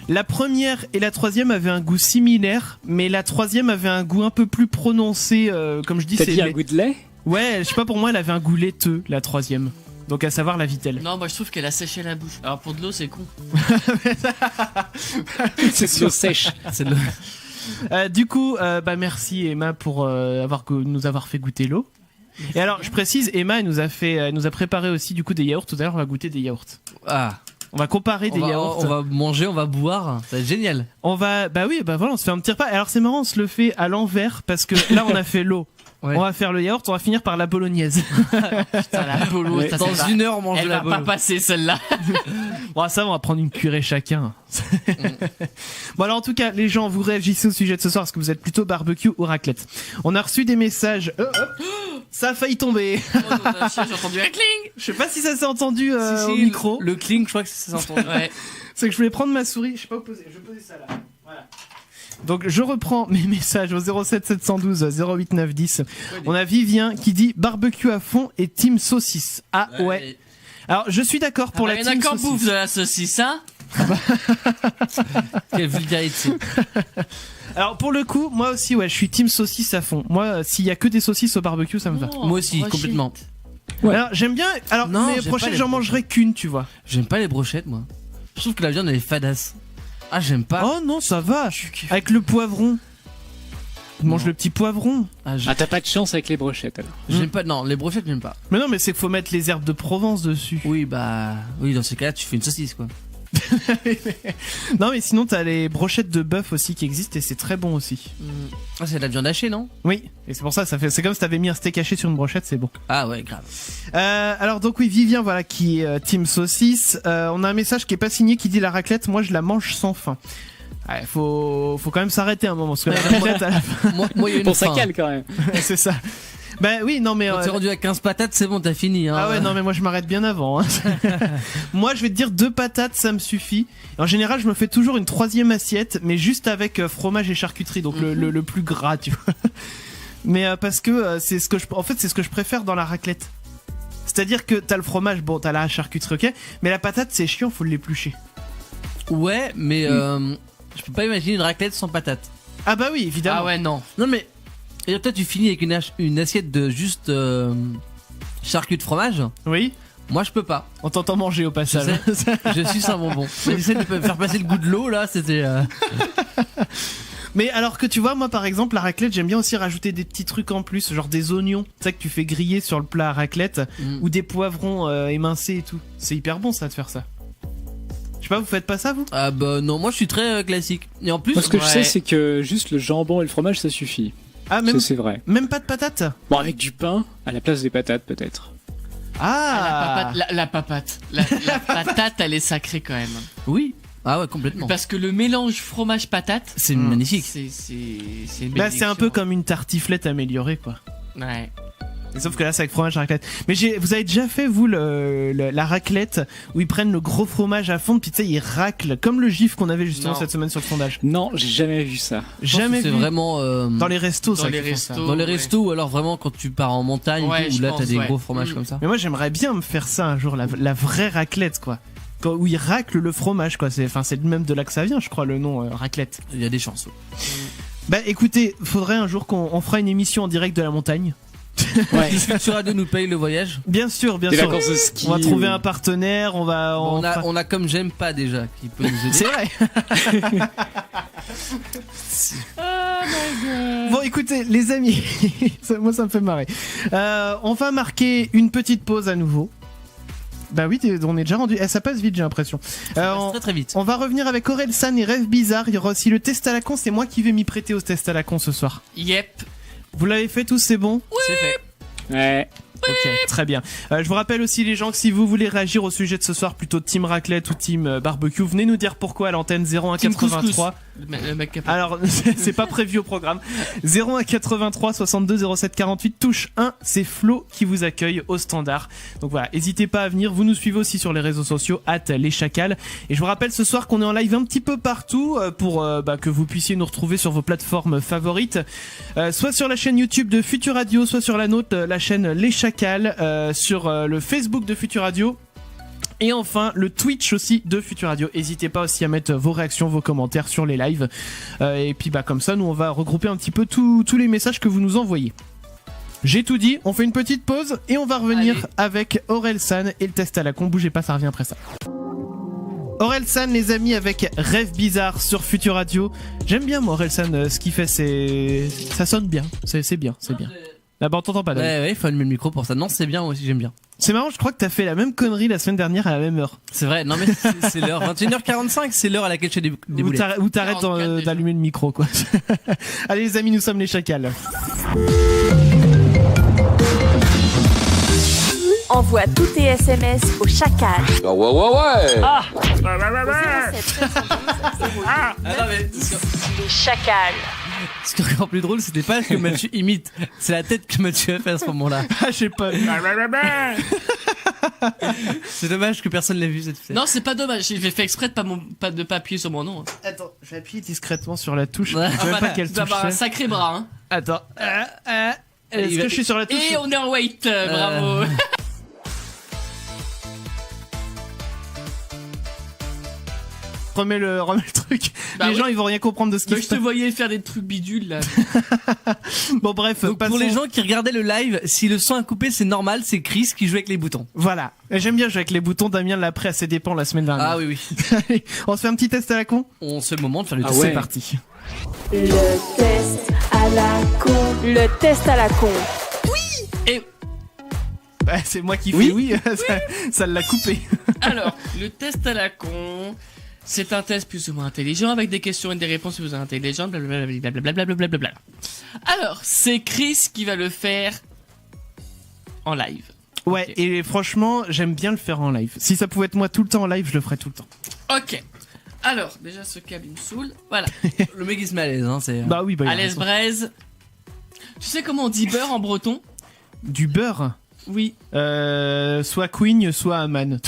La première et la troisième avaient un goût similaire, mais la troisième avait un goût un peu plus prononcé, comme je dis. T'as c'est dit un goût de lait? Ouais, je sais pas, pour moi elle avait un goût laiteux, la troisième. Donc à savoir la Vitel. Non, moi je trouve qu'elle a séché la bouche. Alors pour de l'eau, c'est con. C'est sûr sèche. c'est le... Du coup, merci Emma pour nous avoir fait goûter l'eau. Et alors, je précise, Emma elle nous a préparé aussi du coup des yaourts. Tout à l'heure, on va goûter des yaourts. Ah, On va comparer des yaourts. on va manger, on va boire, ça va être génial. On va, voilà, on se fait un petit repas. Alors c'est marrant, on se le fait à l'envers parce que là on a fait l'eau. Ouais. On va faire le yaourt, on va finir par la bolognaise. Putain, la polo, Ouais. ça, Dans c'est pas- une heure, on mange Elle de la va pas bolo. passer celle-là. Bon, ça, on va prendre une cuillerée chacun. Bon, alors en tout cas, les gens, vous réagissez au sujet de ce soir. Est-ce que vous êtes plutôt barbecue ou raclette? On a reçu des messages. Ça a failli tomber. J'ai entendu un cling. Je sais pas si ça s'est entendu Si, au micro. Le cling, je crois que ça s'entend. Ouais. C'est que je voulais prendre ma souris. Je sais pas où poser. Je vais poser ça là. Voilà. Donc je reprends mes messages au 07 712 08 910. On a Vivien qui dit barbecue à fond et team saucisse. Ah ouais. Alors je suis d'accord pour la Il y en team a qu'en saucisse. bouffe de la saucisse, hein. Quelle vulgarité. Alors pour le coup, moi aussi ouais, je suis team saucisse à fond. Moi s'il y a que des saucisses au barbecue, ça me va. Oh, Moi aussi, brochette. complètement. Ouais. Alors j'aime bien. Alors Non, mais j'aime prochaine pas les j'en mangerai qu'une, tu vois. J'aime pas les brochettes, moi. Je trouve que la viande, elle est fadasse. Ah, j'aime pas. Oh non, ça va. Avec le poivron. Tu manges Non. le petit poivron. Ah, Ah, t'as pas de chance avec les brochettes alors. j'aime pas. Non, les brochettes, j'aime pas. Mais non, mais c'est qu'il faut mettre les herbes de Provence dessus. Oui, bah. Oui, dans ces cas-là, tu fais une saucisse, quoi. Non, mais sinon t'as les brochettes de bœuf aussi qui existent et c'est très bon aussi. Ah, c'est de la viande hachée, non? Oui, et c'est pour ça, c'est comme si t'avais mis un steak haché sur une brochette, c'est bon. Ah, ouais, grave. Alors donc oui, Vivien, voilà, qui est team saucisse. On a un message qui est pas signé qui dit la raclette, moi je la mange sans faim. Ouais, faut quand même s'arrêter un moment parce que la raclette, à la fin, Moi, il y a une Pour ça fin. cale quand même. c'est ça. Bah oui, non mais. Quand t'es rendu à 15 patates, c'est bon, t'as fini. Hein. Ah ouais, non mais moi je m'arrête bien avant. Hein. Moi je vais te dire 2 patates, ça me suffit. En général, je me fais toujours une 3e assiette, mais juste avec fromage et charcuterie, donc le plus gras, tu vois. Mais parce que c'est ce que c'est ce que je préfère dans la raclette. C'est-à-dire que t'as le fromage, bon, t'as la charcuterie, ok, mais la patate c'est chiant, faut l'éplucher. Ouais, mais je peux pas imaginer une raclette sans patates. Ah bah oui, évidemment. Ah ouais, non. Non, mais. Et toi, tu finis avec une assiette de juste charcut de fromage. Oui. Moi, je peux pas. On t'entend manger au passage. Je suis un bonbon. Mais j'essaie de faire passer le goût de l'eau, là, c'était. Mais alors que tu vois, moi par exemple, la raclette, j'aime bien aussi rajouter des petits trucs en plus, genre des oignons, tu sais, que tu fais griller sur le plat à raclette, ou des poivrons émincés et tout. C'est hyper bon ça de faire ça. Je sais pas, vous faites pas ça vous? Ah bah non, moi je suis très classique. Et en plus, Moi, ce que je Ouais. sais, c'est que juste le jambon et le fromage, ça suffit. Ah, Ça, c'est vrai. même pas de patates? Bon, avec du pain, à la place des patates, peut-être. Ah, La papate. La patate, elle est sacrée quand même. oui. Ah ouais, complètement. Parce que le mélange fromage-patate, C'est magnifique. c'est une Là c'est un peu bénédiction. comme une tartiflette améliorée quoi. Ouais. Et sauf que là c'est avec fromage raclette. Mais vous avez déjà fait vous la raclette où ils prennent le gros fromage à fond puis tu sais ils raclent comme le gif qu'on avait justement Non. cette semaine sur le sondage. Non, j'ai jamais vu ça. Jamais C'est vu. vraiment. Dans les restos Dans ça les qu'ils font ça. restos. Dans les ouais. restos ou alors vraiment quand tu pars en montagne Ouais, où je là pense, t'as des ouais. gros fromages Mm. comme ça. Mais moi j'aimerais bien me faire ça un jour, la vraie raclette quoi. Où ils raclent le fromage quoi. C'est même de là que ça vient je crois le nom raclette. Il y a des chances. Bah écoutez, faudrait un jour qu'on fera une émission en direct de la montagne. Ouais. Culture Radio nous paye le voyage. Bien sûr, bien Des sûr. vacances de ski. On va trouver ou- un partenaire, on va... On a comme j'aime pas déjà qui peut nous aider. C'est vrai. Bon écoutez les amis, moi ça me fait marrer. On va marquer une petite pause à nouveau. Bah oui, on est déjà rendu. Ça passe vite j'ai l'impression. Ça passe très très vite. On va revenir avec Aurel San et Rêve Bizarre. Il y aura aussi le test à la con. C'est moi qui vais m'y prêter au test à la con ce soir. Yep. Vous l'avez fait tous, c'est bon? C'est fait. Ouais. Ok, très bien. Je vous rappelle aussi les gens que si vous voulez réagir au sujet de ce soir, plutôt team raclette ou team barbecue, venez nous dire pourquoi à l'antenne 01 Team 83 Le mec qui a pas- Alors, c'est pas prévu au programme. 01 83 62 07 48 touche 1, c'est Flo qui vous accueille au standard. Donc voilà, n'hésitez pas à venir. Vous nous suivez aussi sur les réseaux sociaux @les chacals. Et je vous rappelle ce soir qu'on est en live un petit peu partout pour que vous puissiez nous retrouver sur vos plateformes favorites, soit sur la chaîne YouTube de Futur Radio, soit sur la nôtre, la chaîne Les Chacals, sur le Facebook de Futur Radio. Et enfin, le Twitch aussi de Futur Radio. N'hésitez pas aussi à mettre vos réactions, vos commentaires sur les lives. Et puis comme ça, nous on va regrouper un petit peu tous les messages que vous nous envoyez. J'ai tout dit, on fait une petite pause et on va revenir avec Orelsan et le test à la con. Bougez pas, ça revient après ça. Orelsan, les amis, avec Rêve Bizarre sur Futur Radio. J'aime bien moi Orelsan, ce qu'il fait, ça sonne bien, c'est bien, c'est bien. Ah bah on t'entend pas, David. Ouais, faut allumer le micro pour ça. Non, c'est bien, moi aussi j'aime bien. C'est marrant, je crois que t'as fait la même connerie la semaine dernière à la même heure. C'est vrai, non mais c'est l'heure 21h45, c'est l'heure à laquelle je fais des boulets. Ou t'arrêtes 44 déjà. d'allumer le micro, quoi. Allez les amis, nous sommes les chacals. Envoie tous tes SMS au chacal. Ouais. Ah non mais Les chacals. ce qui est encore plus drôle, c'était pas que Mathieu imite, c'est la tête que Mathieu a fait à ce moment-là. Ah, j'ai pas vu. C'est dommage que personne l'ait vu cette fête. Non, c'est pas dommage. J'ai fait exprès de pas appuyer sur mon nom. Hein. Attends, je vais appuyer discrètement sur la touche. Ouais. Je sais même pas quelle Tu dois touche avoir un c'est. sacré bras. Hein. Attends. Est-ce que je suis sur la touche? Et on est en wait. Bravo. Remets le truc. Bah les oui. gens ils vont rien comprendre de ce Bah, qui je se te passe. voyais faire des trucs bidules là. Bon bref, Donc passons. pour les gens qui regardaient le live, si le son a coupé, c'est normal, c'est Chris qui joue avec les boutons. Voilà. Et j'aime bien jouer avec les boutons. Damien l'a pris à ses dépens la semaine dernière. Ah oui oui. Allez, on se fait un petit test à la con. On se le moment de faire le Ah test. ouais. C'est parti. Le test à la con. Le test à la con. Bah, c'est moi qui Oui. fais oui. Ça l'a coupé. Alors, le test à la con, c'est un test plus ou moins intelligent avec des questions et des réponses plus ou moins intelligentes, blablabla. Alors, c'est Chris qui va le faire en live. Ouais. Ok. Et franchement, j'aime bien le faire en live. Si ça pouvait être moi tout le temps en live, je le ferais tout le temps. Ok. Alors, déjà, ce câble il me saoule. Voilà. Le mec il se met à l'aise, hein, c'est. Bah oui. Bah, il a À l'aise raison. braise. Tu sais comment on dit beurre en breton? Du beurre. Oui. Soit Queen, soit Aman.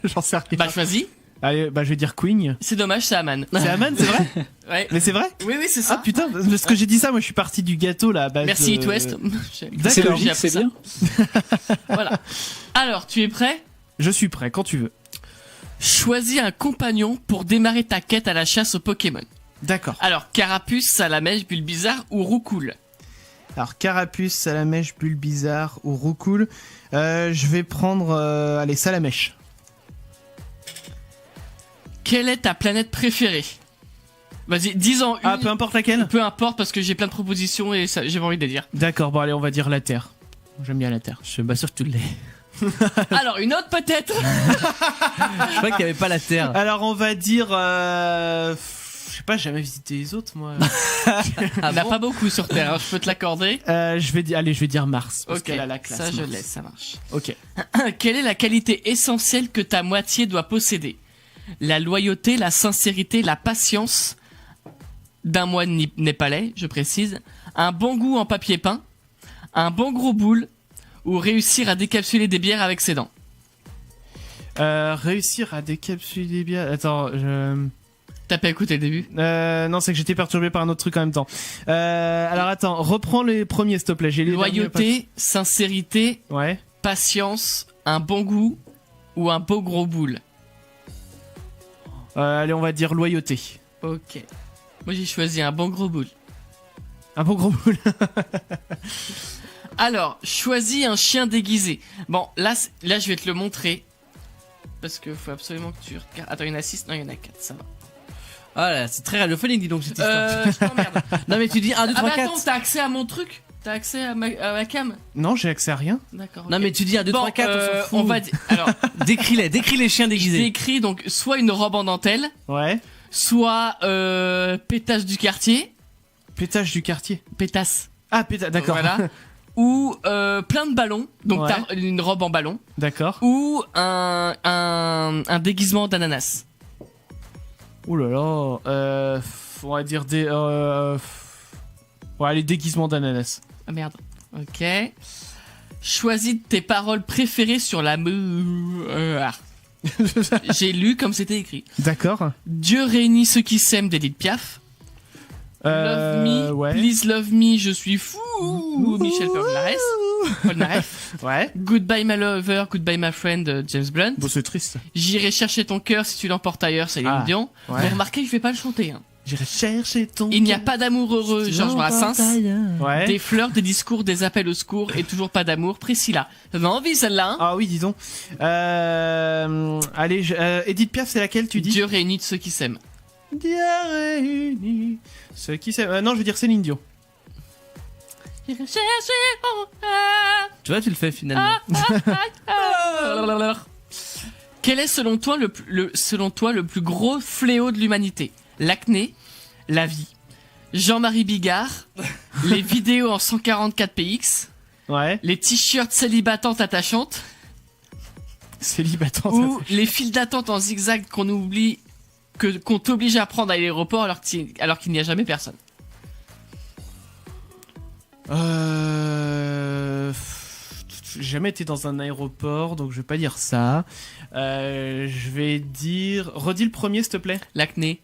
J'en sais rien. Bah, choisis. Allez, bah je vais dire Queen. C'est dommage, c'est Aman. C'est Aman, c'est vrai? Ouais. Mais c'est vrai? Oui, oui, c'est Ah ça. putain, parce que j'ai dit ça, moi je suis parti du gâteau là. À base Merci, de- It West. C'est D'accord, J'ai logique, appris c'est ça. bien. Voilà. Alors, tu es prêt? Je suis prêt, quand tu veux. Choisis un compagnon pour démarrer ta quête à la chasse aux Pokémon. D'accord. Alors, Carapuce, Salamèche, Bulbizarre ou Roucoule? Alors, Carapuce, Salamèche, Bulbizarre ou Roucoule. Je vais prendre, allez, Salamèche. Quelle est ta planète préférée? Vas-y, dis-en une. Ah, peu importe laquelle? Peu importe, parce que j'ai plein de propositions et ça, j'ai pas envie de les dire. D'accord, bon allez, on va dire la Terre. J'aime bien la Terre. Je suis pas sûr que tu l'aies. Alors, une autre peut-être? Je crois qu'il y avait pas la terre. Alors, on va dire... je sais pas, j'ai jamais visité les autres, moi. On n'a pas beaucoup sur Terre, hein, je peux te l'accorder. je vais dire Mars. Parce Ok, qu'elle a la classe. ça je Mars. laisse, ça marche. Ok. Quelle est la qualité essentielle que ta moitié doit posséder? La loyauté, la sincérité, la patience d'un moine népalais, je précise, un bon goût en papier peint, un bon gros boule, ou réussir à décapsuler des bières avec ses dents. Réussir à décapsuler bien... Attends, T'as pas écouté le début? non, c'est que j'étais perturbé par un autre truc en même temps. Alors attends, reprends les premiers s'il te plaît. J'ai les derniers Loyauté, sincérité, pas- Ouais. patience, un bon goût, ou un beau gros boule. Allez, on va dire loyauté. Ok. Moi j'ai choisi un bon gros boule. Un bon gros boule. Alors, choisis un chien déguisé. Bon, là je vais te le montrer. Parce que faut absolument que tu regardes. Attends, il y en a 6? Non, il y en a 4, ça va. Ah là, c'est très radiophonique, dis donc cette histoire. Je t'emmerde. Non mais tu dis 1, 2, Ah 3, bah 4. attends, t'as accès à mon truc? T'as accès à ma cam? Non, j'ai accès à rien. D'accord. Non ok. mais tu dis 1, 2, Bon, 3, 4, on s'en fout. on va dire. Alors, Décris les chiens j'ai déguisés. écrit donc soit une robe en dentelle, Ouais. soit pétasse du quartier. Pétage du quartier. Pétasse. Ah, pétage, d'accord. Voilà. Ou plein de ballons. Donc Ouais. t'as une robe en ballon. D'accord. Ou un déguisement d'ananas. Ouh là là. on va dire des... Ouais, les déguisements d'ananas. Ah merde. Ok. Choisis tes paroles préférées sur la J'ai lu comme c'était écrit. D'accord. Dieu réunit ceux qui s'aiment d'Edith Piaf. Love me, ouais. please love me, je suis fou. Michel Polnareff. Ouais. Goodbye my lover, goodbye my friend, James Blunt. Bon, c'est triste. J'irai chercher ton cœur si tu l'emportes ailleurs, Céline Dion. Ouais. Vous remarquez que je vais pas le chanter. Hein. J'irai chercher ton... Il n'y a pas d'amour heureux, Georges Brassens. Ouais. Des fleurs, des discours, des appels au secours et toujours pas d'amour, Priscilla. T'en as envie celle-là, hein? Ah oui, dis donc. Allez, Edith Piaf, c'est laquelle tu dis? Dieu réunit ceux qui s'aiment. Dieu réunit ceux qui s'aiment. Non, je veux dire Céline Dion. J'irai chercher ton cœur. Tu vois, tu le fais finalement. Quel est selon toi le plus gros fléau de l'humanité? L'acné, la vie, Jean-Marie Bigard, les vidéos en 144px, Ouais. les t-shirts célibatantes attachantes Célibataire. ou les files d'attente en zigzag qu'on t'oblige à prendre à l'aéroport alors qu'il n'y a jamais personne. J'ai jamais été dans un aéroport, donc je vais pas dire ça. Je vais dire... Redis le premier, s'il te plaît. L'acné.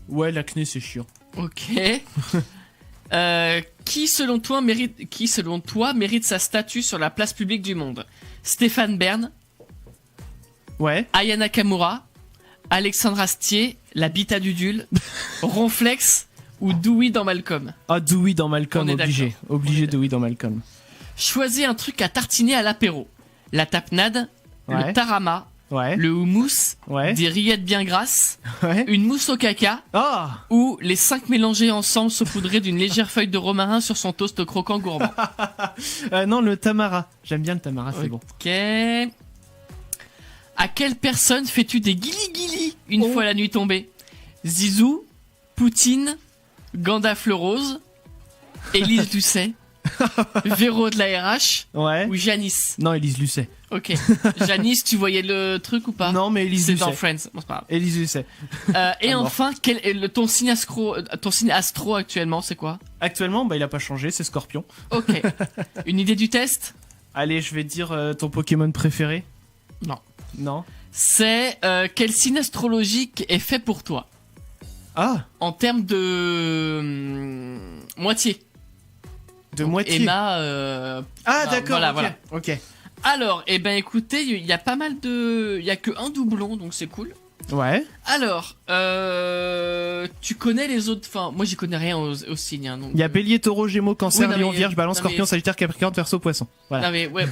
Ouais, l'acné, c'est chiant. Ok. Qui selon toi mérite sa statue sur la place publique du monde? Stéphane Bern, Ouais. Aya Nakamura, Alexandre Astier, la bite à Dudule, Ronflex ou Dewey dans Malcolm. Ah, Dewey dans Malcolm, On est obligé. d'accord. Obligé Dewey dans Malcolm. Choisis un truc à tartiner à l'apéro. La tapenade, Ouais. le tarama, Ouais. le houmous, Ouais. des rillettes bien grasses, Ouais. une mousse au caca Ah ou les 5 mélangés ensemble saupoudrés d'une légère feuille de romarin sur son toast croquant gourmand. Non, le tamara. J'aime bien le tamara, c'est bon. Ok. À quelle personne fais-tu des guili-guili une fois la nuit tombée? Zizou, Poutine, Gandalf le Rose, Élise Lucet, Véro de la RH Ouais. ou Janice? Non, Élise Lucet. Ok. Janice, tu voyais le truc ou pas? Non, mais Élise C'est Lucet. dans Friends. Bon, c'est pas grave. Élise Lucet. Et mort. enfin, quel est ton signe astro actuellement, c'est quoi? Actuellement, bah, il a pas changé, c'est Scorpion. Ok. Une idée du test? Allez, je vais dire ton Pokémon préféré. Non. Non. C'est quel signe astrologique est fait pour toi? Ah, En termes de moitié. de Donc, moitié. Emma. Ah, d'accord. Voilà, ok. voilà. Ok. Alors, eh ben écoutez, il y a pas mal de. Il y a que un doublon, donc c'est cool. Ouais. Alors, tu connais les autres. Enfin, moi j'y connais rien aux signes. Hein, donc, Il y a Bélier, Taureau, Gémeaux, Cancer, Oui, non, Lion, mais- Vierge, Balance, non, Scorpion, mais- Sagittaire, Capricorne, Verseau, Poisson. Voilà. Non mais ouais.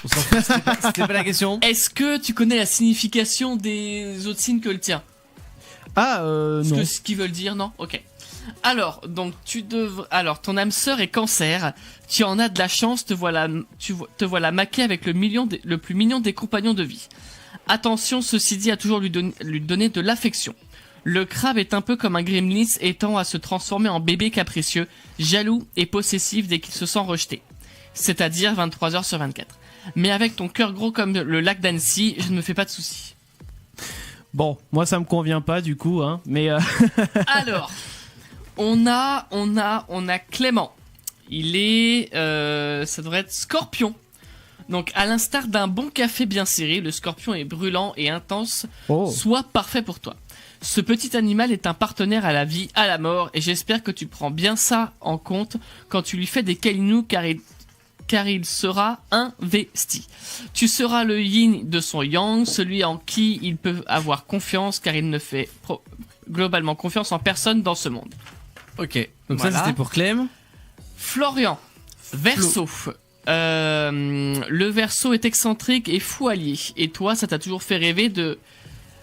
On s'en fout, c'était pas la question. Est-ce que tu connais la signification des autres signes que le tien? Ah, Est-ce non. que ce qu'ils veulent dire, non? Ok. Alors, donc Alors, ton âme sœur est Cancer. Tu en as de la chance. Te voilà maquée avec le plus mignon des compagnons de vie. Attention, ceci dit, à toujours lui donner de l'affection. Le crabe est un peu comme un gremlin et tend à se transformer en bébé capricieux, jaloux et possessif dès qu'il se sent rejeté. C'est-à-dire 23h sur 24. Mais avec ton cœur gros comme le lac d'Annecy, je ne me fais pas de soucis. Bon, moi ça me convient pas du coup, hein. Mais Alors, on a Clément. Il est, ça devrait être Scorpion. Donc, à l'instar d'un bon café bien serré, le Scorpion est brûlant et intense, oh. soit parfait pour toi. Ce petit animal est un partenaire à la vie, à la mort, et j'espère que tu prends bien ça en compte quand tu lui fais des câlinous, car il sera investi. Tu seras le yin de son yang, celui en qui il peut avoir confiance, car il ne fait globalement confiance en personne dans ce monde. Ok. Donc Voilà. ça c'était pour Clem. Florian, Verseau. Le Verseau est excentrique et fou allié. Et toi, ça t'a toujours fait rêver de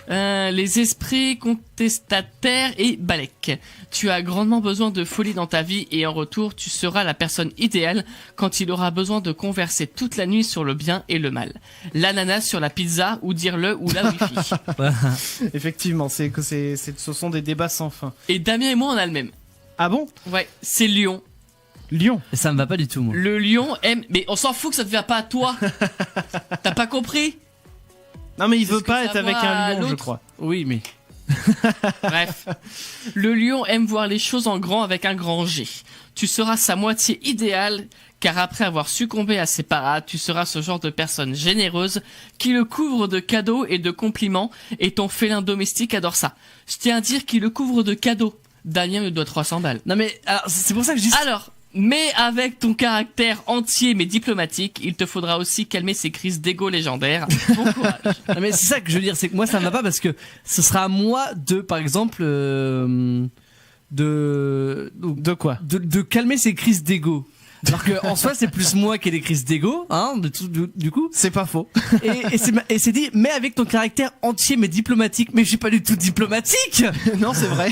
les esprits contestataires et balèques. Tu as grandement besoin de folie dans ta vie et en retour, tu seras la personne idéale quand il aura besoin de converser toute la nuit sur le bien et le mal. L'ananas sur la pizza ou dire le ou la wifi. Effectivement, ce sont des débats sans fin. Et Damien et moi, on a le même. Ah bon? Ouais, c'est Lion. Lion. Et ça me va pas du tout moi. Le lion aime... Mais on s'en fout que ça te va pas à toi. T'as pas compris? Non mais il C'est veut ce pas que être ça avec va à un lion, je l'autre. crois. Oui mais. Bref. Le lion aime voir les choses en grand avec un grand G. Tu seras sa moitié idéale, car après avoir succombé à ses parades, tu seras ce genre de personne généreuse qui le couvre de cadeaux et de compliments, et ton félin domestique adore ça. Je tiens à dire qu'il le couvre de cadeaux. Damien me doit 300 balles. Non mais alors, c'est pour ça que je dis. Alors, mais avec ton caractère entier mais diplomatique, il te faudra aussi calmer ces crises d'ego légendaires. Bon courage. Non mais c'est ça que je veux dire, c'est que moi ça ne va pas parce que ce sera à moi de, par exemple, De quoi? de calmer ces crises d'ego. Alors que en soi c'est plus moi qui ai des crises d'ego, hein, du coup. C'est pas faux. Et c'est dit, mais avec ton caractère entier mais diplomatique. Mais je suis pas du tout diplomatique. Non, c'est vrai.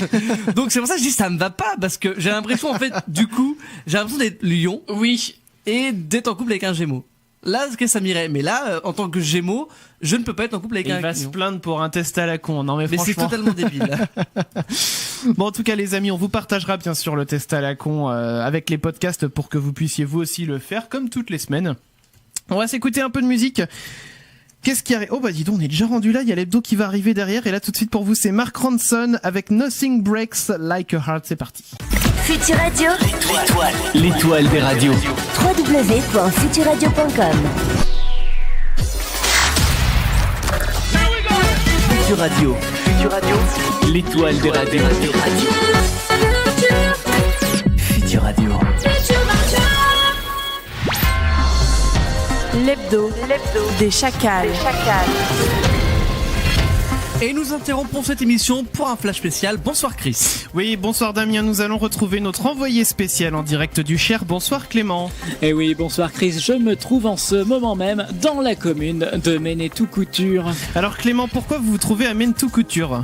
Donc c'est pour ça que je dis ça me va pas parce que j'ai l'impression en fait, du coup, j'ai l'impression d'être lion Oui. et d'être en couple avec un gémeau. Là, ce que ça m'irait. Mais là, en tant que gémeau, je ne peux pas être en couple avec Il un va se lion. plaindre pour un test à la con. Non, mais Mais c'est franchement. totalement débile. Bon, en tout cas, les amis, on vous partagera bien sûr le test à la con avec les podcasts pour que vous puissiez vous aussi le faire comme toutes les semaines. On va s'écouter un peu de musique. Qu'est-ce qui arrive? Oh bah dis donc, on est déjà rendu là, il y a l'hebdo qui va arriver derrière et là tout de suite pour vous c'est Mark Ronson avec Nothing Breaks Like a Heart, c'est parti. Futur Radio, L'étoile des radios. www.futurradio.com. Futur Radio. L'étoile des radios. Futur Radio. L'hebdo des chacals. Et nous interrompons cette émission pour un flash spécial. Bonsoir Chris. Oui, bonsoir Damien, nous allons retrouver notre envoyé spécial en direct du Cher. Bonsoir Clément. Eh oui, bonsoir Chris, je me trouve en ce moment même dans la commune de Ménétou-Couture. Alors Clément, pourquoi vous vous trouvez à Ménétou-Couture?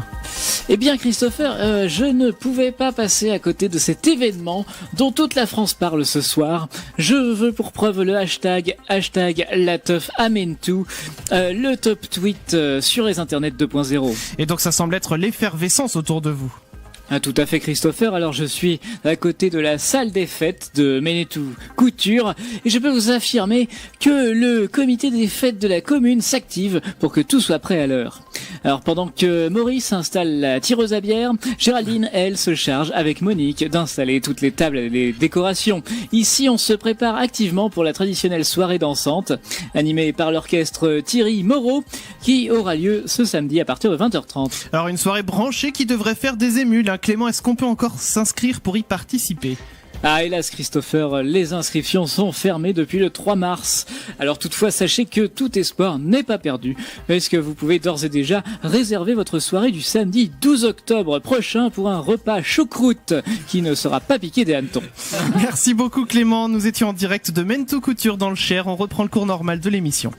Eh bien Christopher, je ne pouvais pas passer à côté de cet événement dont toute la France parle ce soir. Je veux pour preuve le hashtag #LaTeufAménetou, le top tweet sur les internets 2.0. Et donc ça semble être l'effervescence autour de vous. Ah, tout à fait Christopher, alors je suis à côté de la salle des fêtes de Ménétou-Couture et je peux vous affirmer que le comité des fêtes de la commune s'active pour que tout soit prêt à l'heure. Alors pendant que Maurice installe la tireuse à bière, Géraldine, elle, se charge avec Monique d'installer toutes les tables et les décorations. Ici on se prépare activement pour la traditionnelle soirée dansante, animée par l'orchestre Thierry Moreau, qui aura lieu ce samedi à partir de 20h30. Alors une soirée branchée qui devrait faire des émules, hein. Clément, est-ce qu'on peut encore s'inscrire pour y participer? Ah hélas Christopher, les inscriptions sont fermées depuis le 3 mars. Alors toutefois, sachez que tout espoir n'est pas perdu. Est-ce que vous pouvez d'ores et déjà réserver votre soirée du samedi 12 octobre prochain pour un repas choucroute qui ne sera pas piqué des hannetons. Merci beaucoup Clément, nous étions en direct de Ménétou-Couture dans le Cher, on reprend le cours normal de l'émission.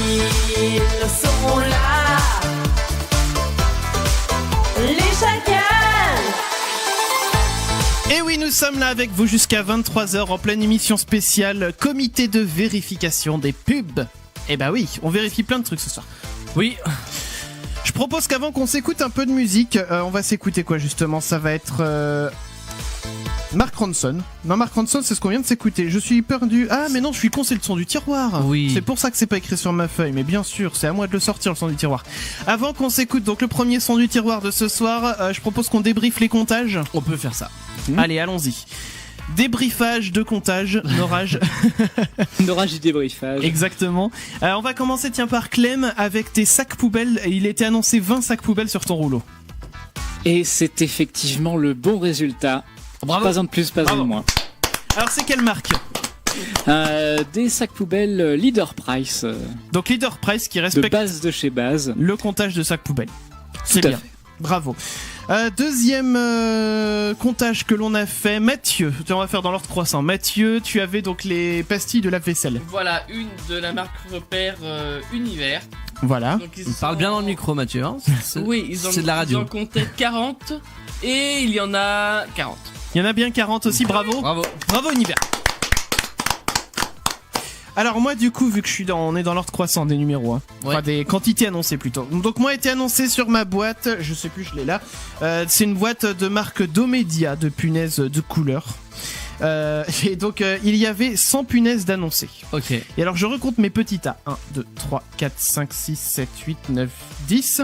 Ils sont là, les chacals. Et oui, nous sommes là avec vous jusqu'à 23h en pleine émission spéciale comité de vérification des pubs. Eh bah oui, on vérifie plein de trucs ce soir. Oui. Je propose qu'avant qu'on s'écoute un peu de musique, on va s'écouter quoi justement? Ça va être Mark Ronson. Non, Mark Ronson, c'est ce qu'on vient de s'écouter. Je suis perdu. Ah, mais non, je suis con, c'est le son du tiroir. Oui. C'est pour ça que c'est pas écrit sur ma feuille. Mais bien sûr, c'est à moi de le sortir, le son du tiroir. Avant qu'on s'écoute donc le premier son du tiroir de ce soir, je propose qu'on débriefe les comptages. On peut faire ça. Allez, allons-y. Débriefage de comptage, Norage. Norage du débriefage. Exactement. On va commencer, tiens, par Clem avec tes sacs poubelles. Il était annoncé 20 sacs poubelles sur ton rouleau. Et c'est effectivement le bon résultat. Bravo. Pas un de plus, pas un de moins. Alors, c'est quelle marque? Des sacs poubelles Leader Price. Donc, Leader Price qui De respecte base de chez base. le comptage de sacs poubelles. C'est Tout à bien. fait. Bravo. Deuxième comptage que l'on a fait, Mathieu. On va faire dans l'ordre croissant. Mathieu, tu avais donc les pastilles de lave-vaisselle. Voilà, une de la marque repère Univers. Voilà. Donc, ils Parle sont- bien dans le micro Mathieu. Hein. Oui, c'est de la radio. Ils en comptaient 40 et il y en a 40. Il y en a bien 40 aussi, bravo. Bravo. Bravo Univers. Alors moi du coup, vu que on est dans l'ordre croissant des numéros, hein. Ouais. Enfin des quantités annoncées plutôt. Donc moi a été annoncé sur ma boîte, je sais plus, je l'ai là. C'est une boîte de marque Domedia de punaises de couleur. Et donc il y avait 100 punaises d'annoncées. Ok. Et alors je recompte mes petits A. 1, 2, 3, 4, 5, 6, 7, 8, 9, 10.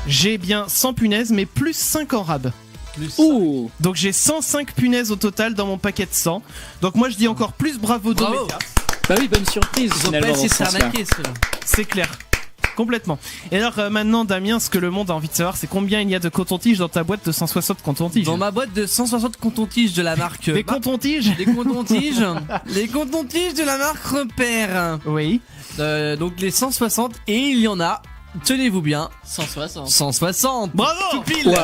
J'ai bien 100 punaises, mais plus 5 en rab. Ouh. Donc j'ai 105 punaises au total dans mon paquet de 100. Donc moi je dis encore plus bravo Bravo. Domenica. Bah oui, bonne surprise Ils ont pas finalement. essayé de dans ce sens-là. s'arnaquer, ceux-là. C'est clair. Complètement. Et alors maintenant Damien, ce que le monde a envie de savoir, c'est combien il y a de coton-tiges dans ta boîte de 160 coton-tiges. Dans ma boîte de 160 coton-tiges de la marque. Des coton-tiges. Les coton-tiges. Les coton-tiges de la marque Repère. Oui. Donc les 160 et il y en a. Tenez-vous bien. 160. 160. Bravo. Tout pile. Waouh.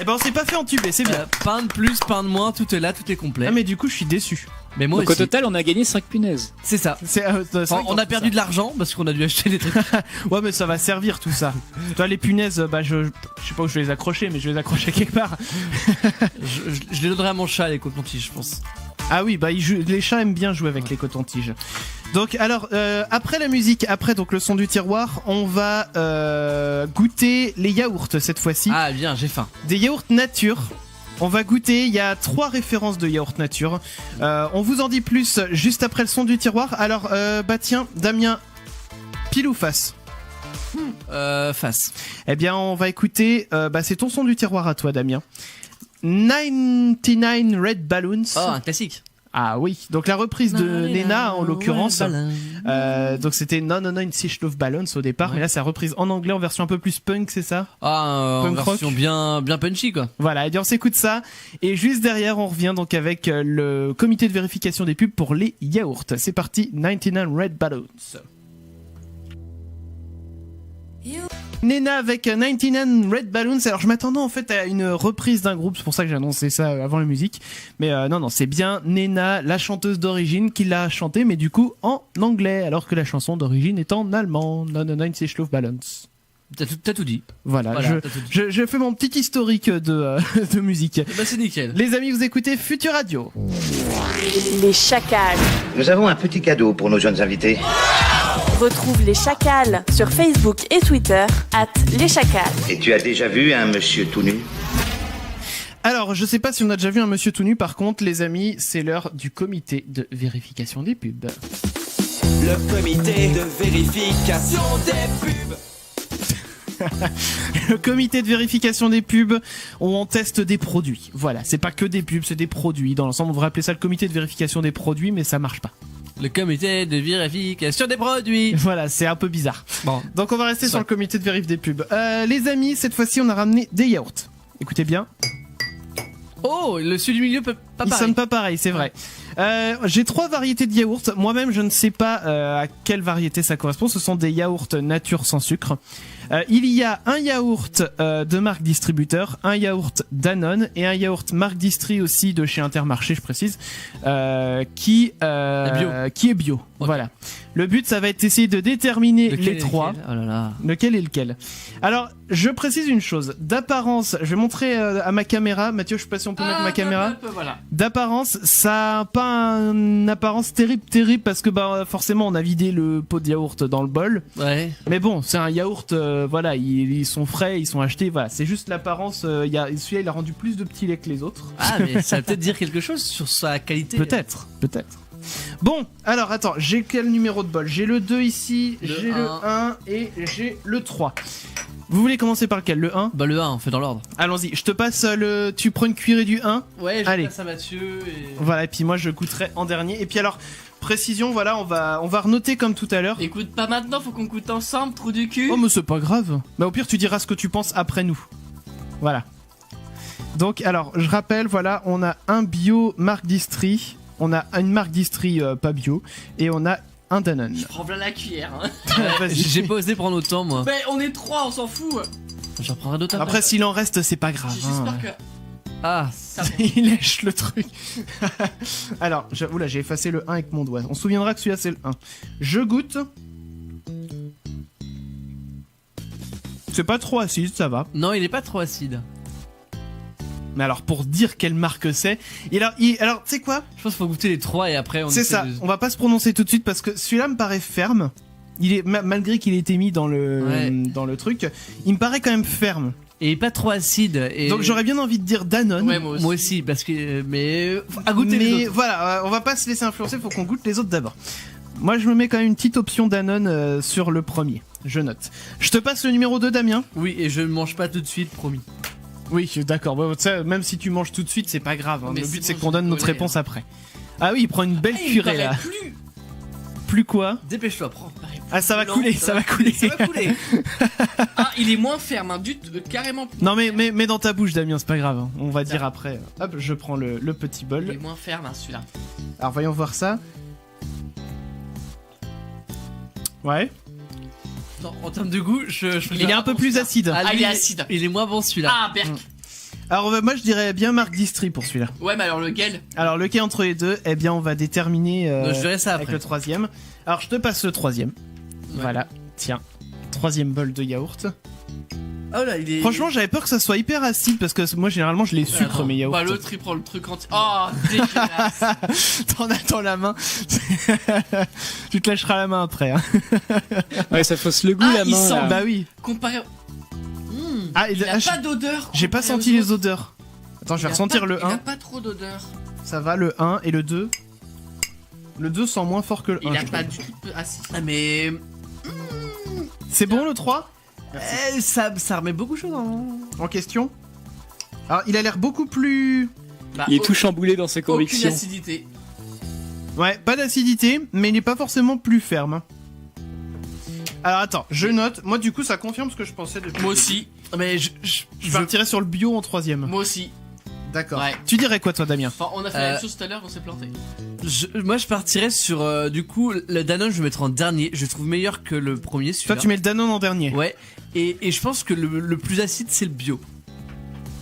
Eh ben on s'est pas fait entuber, c'est bien. Pain de plus, pain de moins, tout est là, tout est complet. Ah mais du coup je suis déçu. Mais moi Donc au aussi. total, on a gagné 5 punaises. C'est ça. C'est Enfin, on a perdu de l'argent parce qu'on a dû acheter des trucs. Ouais mais ça va servir tout ça. Toi les punaises, bah je sais pas où je vais les accrocher, mais je vais les accrocher quelque part. je les donnerai à mon chat, les cotons-tiges, je pense. Ah oui, bah les chats aiment bien jouer avec les cotons-tiges. Donc alors après la musique, après donc le son du tiroir, on va goûter les yaourts cette fois-ci. Ah bien, j'ai faim. Des yaourts nature. On va goûter, il y a 3 références de yaourts nature. On vous en dit plus juste après le son du tiroir. Alors bah tiens, Damien, pile ou face? Face. Eh bien on va écouter, bah c'est ton son du tiroir à toi Damien. 99 Red Balloons. Oh, un classique. Ah oui, donc la reprise de Nena en l'occurrence. Donc c'était Non Sich Love Balloons au départ, mais là c'est la reprise en anglais en version un peu plus punk, c'est ça? Ah, en Punk rock. version bien punchy quoi. Voilà, et bien on s'écoute ça. Et juste derrière, on revient donc avec le comité de vérification des pubs pour les yaourts. C'est parti, 99 Red Balloons. Nena avec 99 Red Balloons. Alors je m'attendais en fait à une reprise d'un groupe, c'est pour ça que j'ai annoncé ça avant la musique. Mais non, c'est bien Nena, la chanteuse d'origine, qui l'a chanté, mais du coup en anglais, alors que la chanson d'origine est en allemand. 99 Sich Love Balloons. T'as tout dit. Voilà, Voilà, t'as tout dit. je fais mon petit historique de musique. Bah c'est nickel. Les amis, vous écoutez Futur Radio. Les chacals. Nous avons un petit cadeau pour nos jeunes invités. Retrouve les chacals sur Facebook et Twitter @leschacals. Et tu as déjà vu un monsieur tout nu? Alors, je sais pas si on a déjà vu un monsieur tout nu, par contre, les amis, c'est l'heure du comité de vérification des pubs. Le comité de vérification des pubs. Le comité de vérification des pubs, on teste des produits. Voilà, c'est pas que des pubs, c'est des produits. Dans l'ensemble, on devrait appeler ça le comité de vérification des produits, mais ça marche pas. Le comité de vérification des produits. Voilà, c'est un peu bizarre. Bon. Donc on va rester sur le comité de vérif des pubs. Les amis, cette fois-ci, on a ramené des yaourts. Écoutez bien. Oh, le celui du milieu peut pas Ils pareil. sonnent pas pareil, c'est vrai. J'ai 3 variétés de yaourts. Moi-même, je ne sais pas à quelle variété ça correspond. Ce sont des yaourts nature sans sucre. Il y a un yaourt de marque distributeur, un yaourt Danone et un yaourt marque Distri aussi de chez Intermarché, je précise, qui est bio. Ok. Voilà. Le but, ça va être d'essayer de déterminer Lequel les est 3. lequel Oh là là. Lequel est lequel? Alors, je précise une chose. D'apparence, je vais montrer à ma caméra. Mathieu, je sais pas si on peut mettre ma caméra. Voilà. D'apparence, ça a pas une apparence terrible parce que bah forcément on a vidé le pot de yaourt dans le bol. Ouais. Mais bon, c'est un yaourt, voilà, ils sont frais, ils sont achetés, voilà, c'est juste l'apparence. Celui-là, il a rendu plus de petits laits que les autres. Ah mais ça va peut-être dire quelque chose sur sa qualité. Peut-être. Bon, alors attends, j'ai quel numéro de bol? J'ai le 2 ici, j'ai le 1 et j'ai le 3. Vous voulez commencer par lequel? Le 1? Bah le 1, on fait dans l'ordre. Allons-y, je te passe le... Tu prends une cuillerée du 1. Ouais, je Allez. passe à Mathieu et... Voilà, et puis moi je goûterai en dernier. Et puis alors, précision, voilà, on va renoter comme tout à l'heure. Écoute pas maintenant, faut qu'on goûte ensemble, trou du cul. Oh mais c'est pas grave. Bah au pire tu diras ce que tu penses après nous. Voilà. Donc alors, je rappelle, voilà, on a un bio marque Distri, on a une marque Distri pas bio, et on a un Danone. Je prends plein la cuillère. Hein. Vas-y. J'ai pas osé prendre autant moi. Mais on est 3, on s'en fout. J'en prendrai d'autres Après s'il en reste, c'est pas grave. J'espère hein. que. Ah, Il lèche le truc. Alors, oula, j'ai effacé le 1 avec mon doigt. On se souviendra que celui-là c'est le 1. Je goûte. C'est pas trop acide, ça va. non, il est pas trop acide. Mais alors, pour dire quelle marque c'est. Et alors, tu sais quoi? Je pense qu'il faut goûter les 3 et après on C'est essaie ça. de- On va pas se prononcer tout de suite parce que celui-là me paraît ferme. malgré qu'il ait été mis dans le truc, il me paraît quand même ferme. Et pas trop acide. Et... Donc j'aurais bien envie de dire Danone. Ouais, moi aussi, parce que à goûter mais les autres. voilà, on va pas se laisser influencer, faut qu'on goûte les autres d'abord. Moi je me mets quand même une petite option Danone sur le premier. Je note. Je te passe le numéro 2, Damien. Oui, et je ne mange pas tout de suite, promis. Oui, d'accord. Bon, ça, même si tu manges tout de suite, c'est pas grave. Hein. Mais Le but c'est c'est bon, qu'on donne je notre connais, réponse après. Ah oui, il prend une belle il curée paraît là. Plus quoi? Dépêche-toi, prends. Ah, ça va Non, couler, ça va couler. Ça va couler. Ah, il est moins ferme, hein, carrément. Non mais dans ta bouche, Damien, c'est pas grave. Hein. On va dire après. Hop, je prends le petit Il bol. est moins ferme, hein, celui-là. Alors voyons voir ça. Ouais. Non, en termes de goût, Il est un peu plus acide. Ah, il est acide. Il est moins bon celui-là. Ah, Berk. Alors moi je dirais bien Marc Distri pour celui-là. Ouais, mais alors lequel? Alors lequel entre les deux? Eh bien on va déterminer Non, je verrai ça avec après. le troisième. Alors je te passe le troisième. Ouais. Voilà, tiens. Troisième bol de yaourt. Oh là, il est. Franchement j'avais peur que ça soit hyper acide parce que moi généralement je les sucre Attends, mes yaourts. Bah, l'autre il prend le truc entier. Oh, dégueulasse. T'en as dans la main. Tu te lâcheras la main après. Hein. Ouais, ça fausse le goût Ah, la il main. sent- là. Bah oui. Comparé. Ah, Il a pas d'odeur. j'ai pas comparé senti aux les autres. odeurs. Attends, je vais Il a ressentir pas- le Il a 1. pas trop d'odeur. Ça va, le 1 et le 2. Le 2 sent moins fort que le 1. Il a je pas trouve. du tout. Ah, si. Ah, mais. C'est bon le 3 Ça remet beaucoup de choses en question. Alors, il a l'air beaucoup plus... Bah, Il est tout chamboulé dans ses aucune convictions. acidité. Ouais, pas d'acidité, mais il n'est pas forcément plus ferme. Alors attends, je note. Moi du coup ça confirme ce que je pensais depuis. Moi aussi. Mais Je partirais sur le bio en troisième. Moi aussi. D'accord. Ouais. Tu dirais quoi toi, Damien? Enfin, on a fait la même chose tout à l'heure, on s'est planté. moi, je partirais sur. Du coup, le Danone, je vais mettre en dernier. Je le trouve meilleur que le premier. Toi Celui-là. tu mets le Danone en dernier. Ouais. Et je pense que le plus acide, c'est le bio.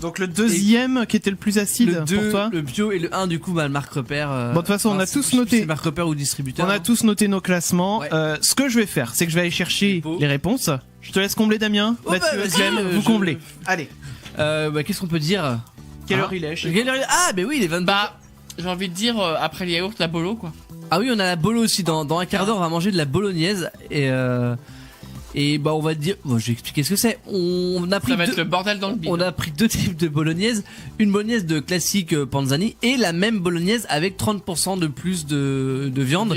Donc le deuxième qui était le plus acide Le 2, pour toi. le bio et le 1, du coup, bah, le marque repère. Bon, de toute façon, on a tous noté. C'est marque repère ou distributeur. On a tous noté nos classements. Ouais. Ce que je vais faire, c'est que je vais aller chercher Les pots. les réponses. Je te laisse combler, Damien. Oh, Mathieu, bah, vas-y, Clem, vous je- comblez. Allez. Qu'est-ce qu'on peut dire? Quelle Hein heure il est chez- Quelle heure il est Ah, mais oui, il est 22. Bah, j'ai envie de dire, après les yaourts, la bolo, quoi. Ah oui, on a la bolo aussi. Dans un quart d'heure, on va manger de la bolognaise. Et bah, on va dire. Bon, je vais expliquer ce que c'est. On a pris Ça va être le bordel dans le bide. On a pris deux types de bolognaise, une bolognaise de classique Panzani et la même bolognaise avec 30% de plus de viande.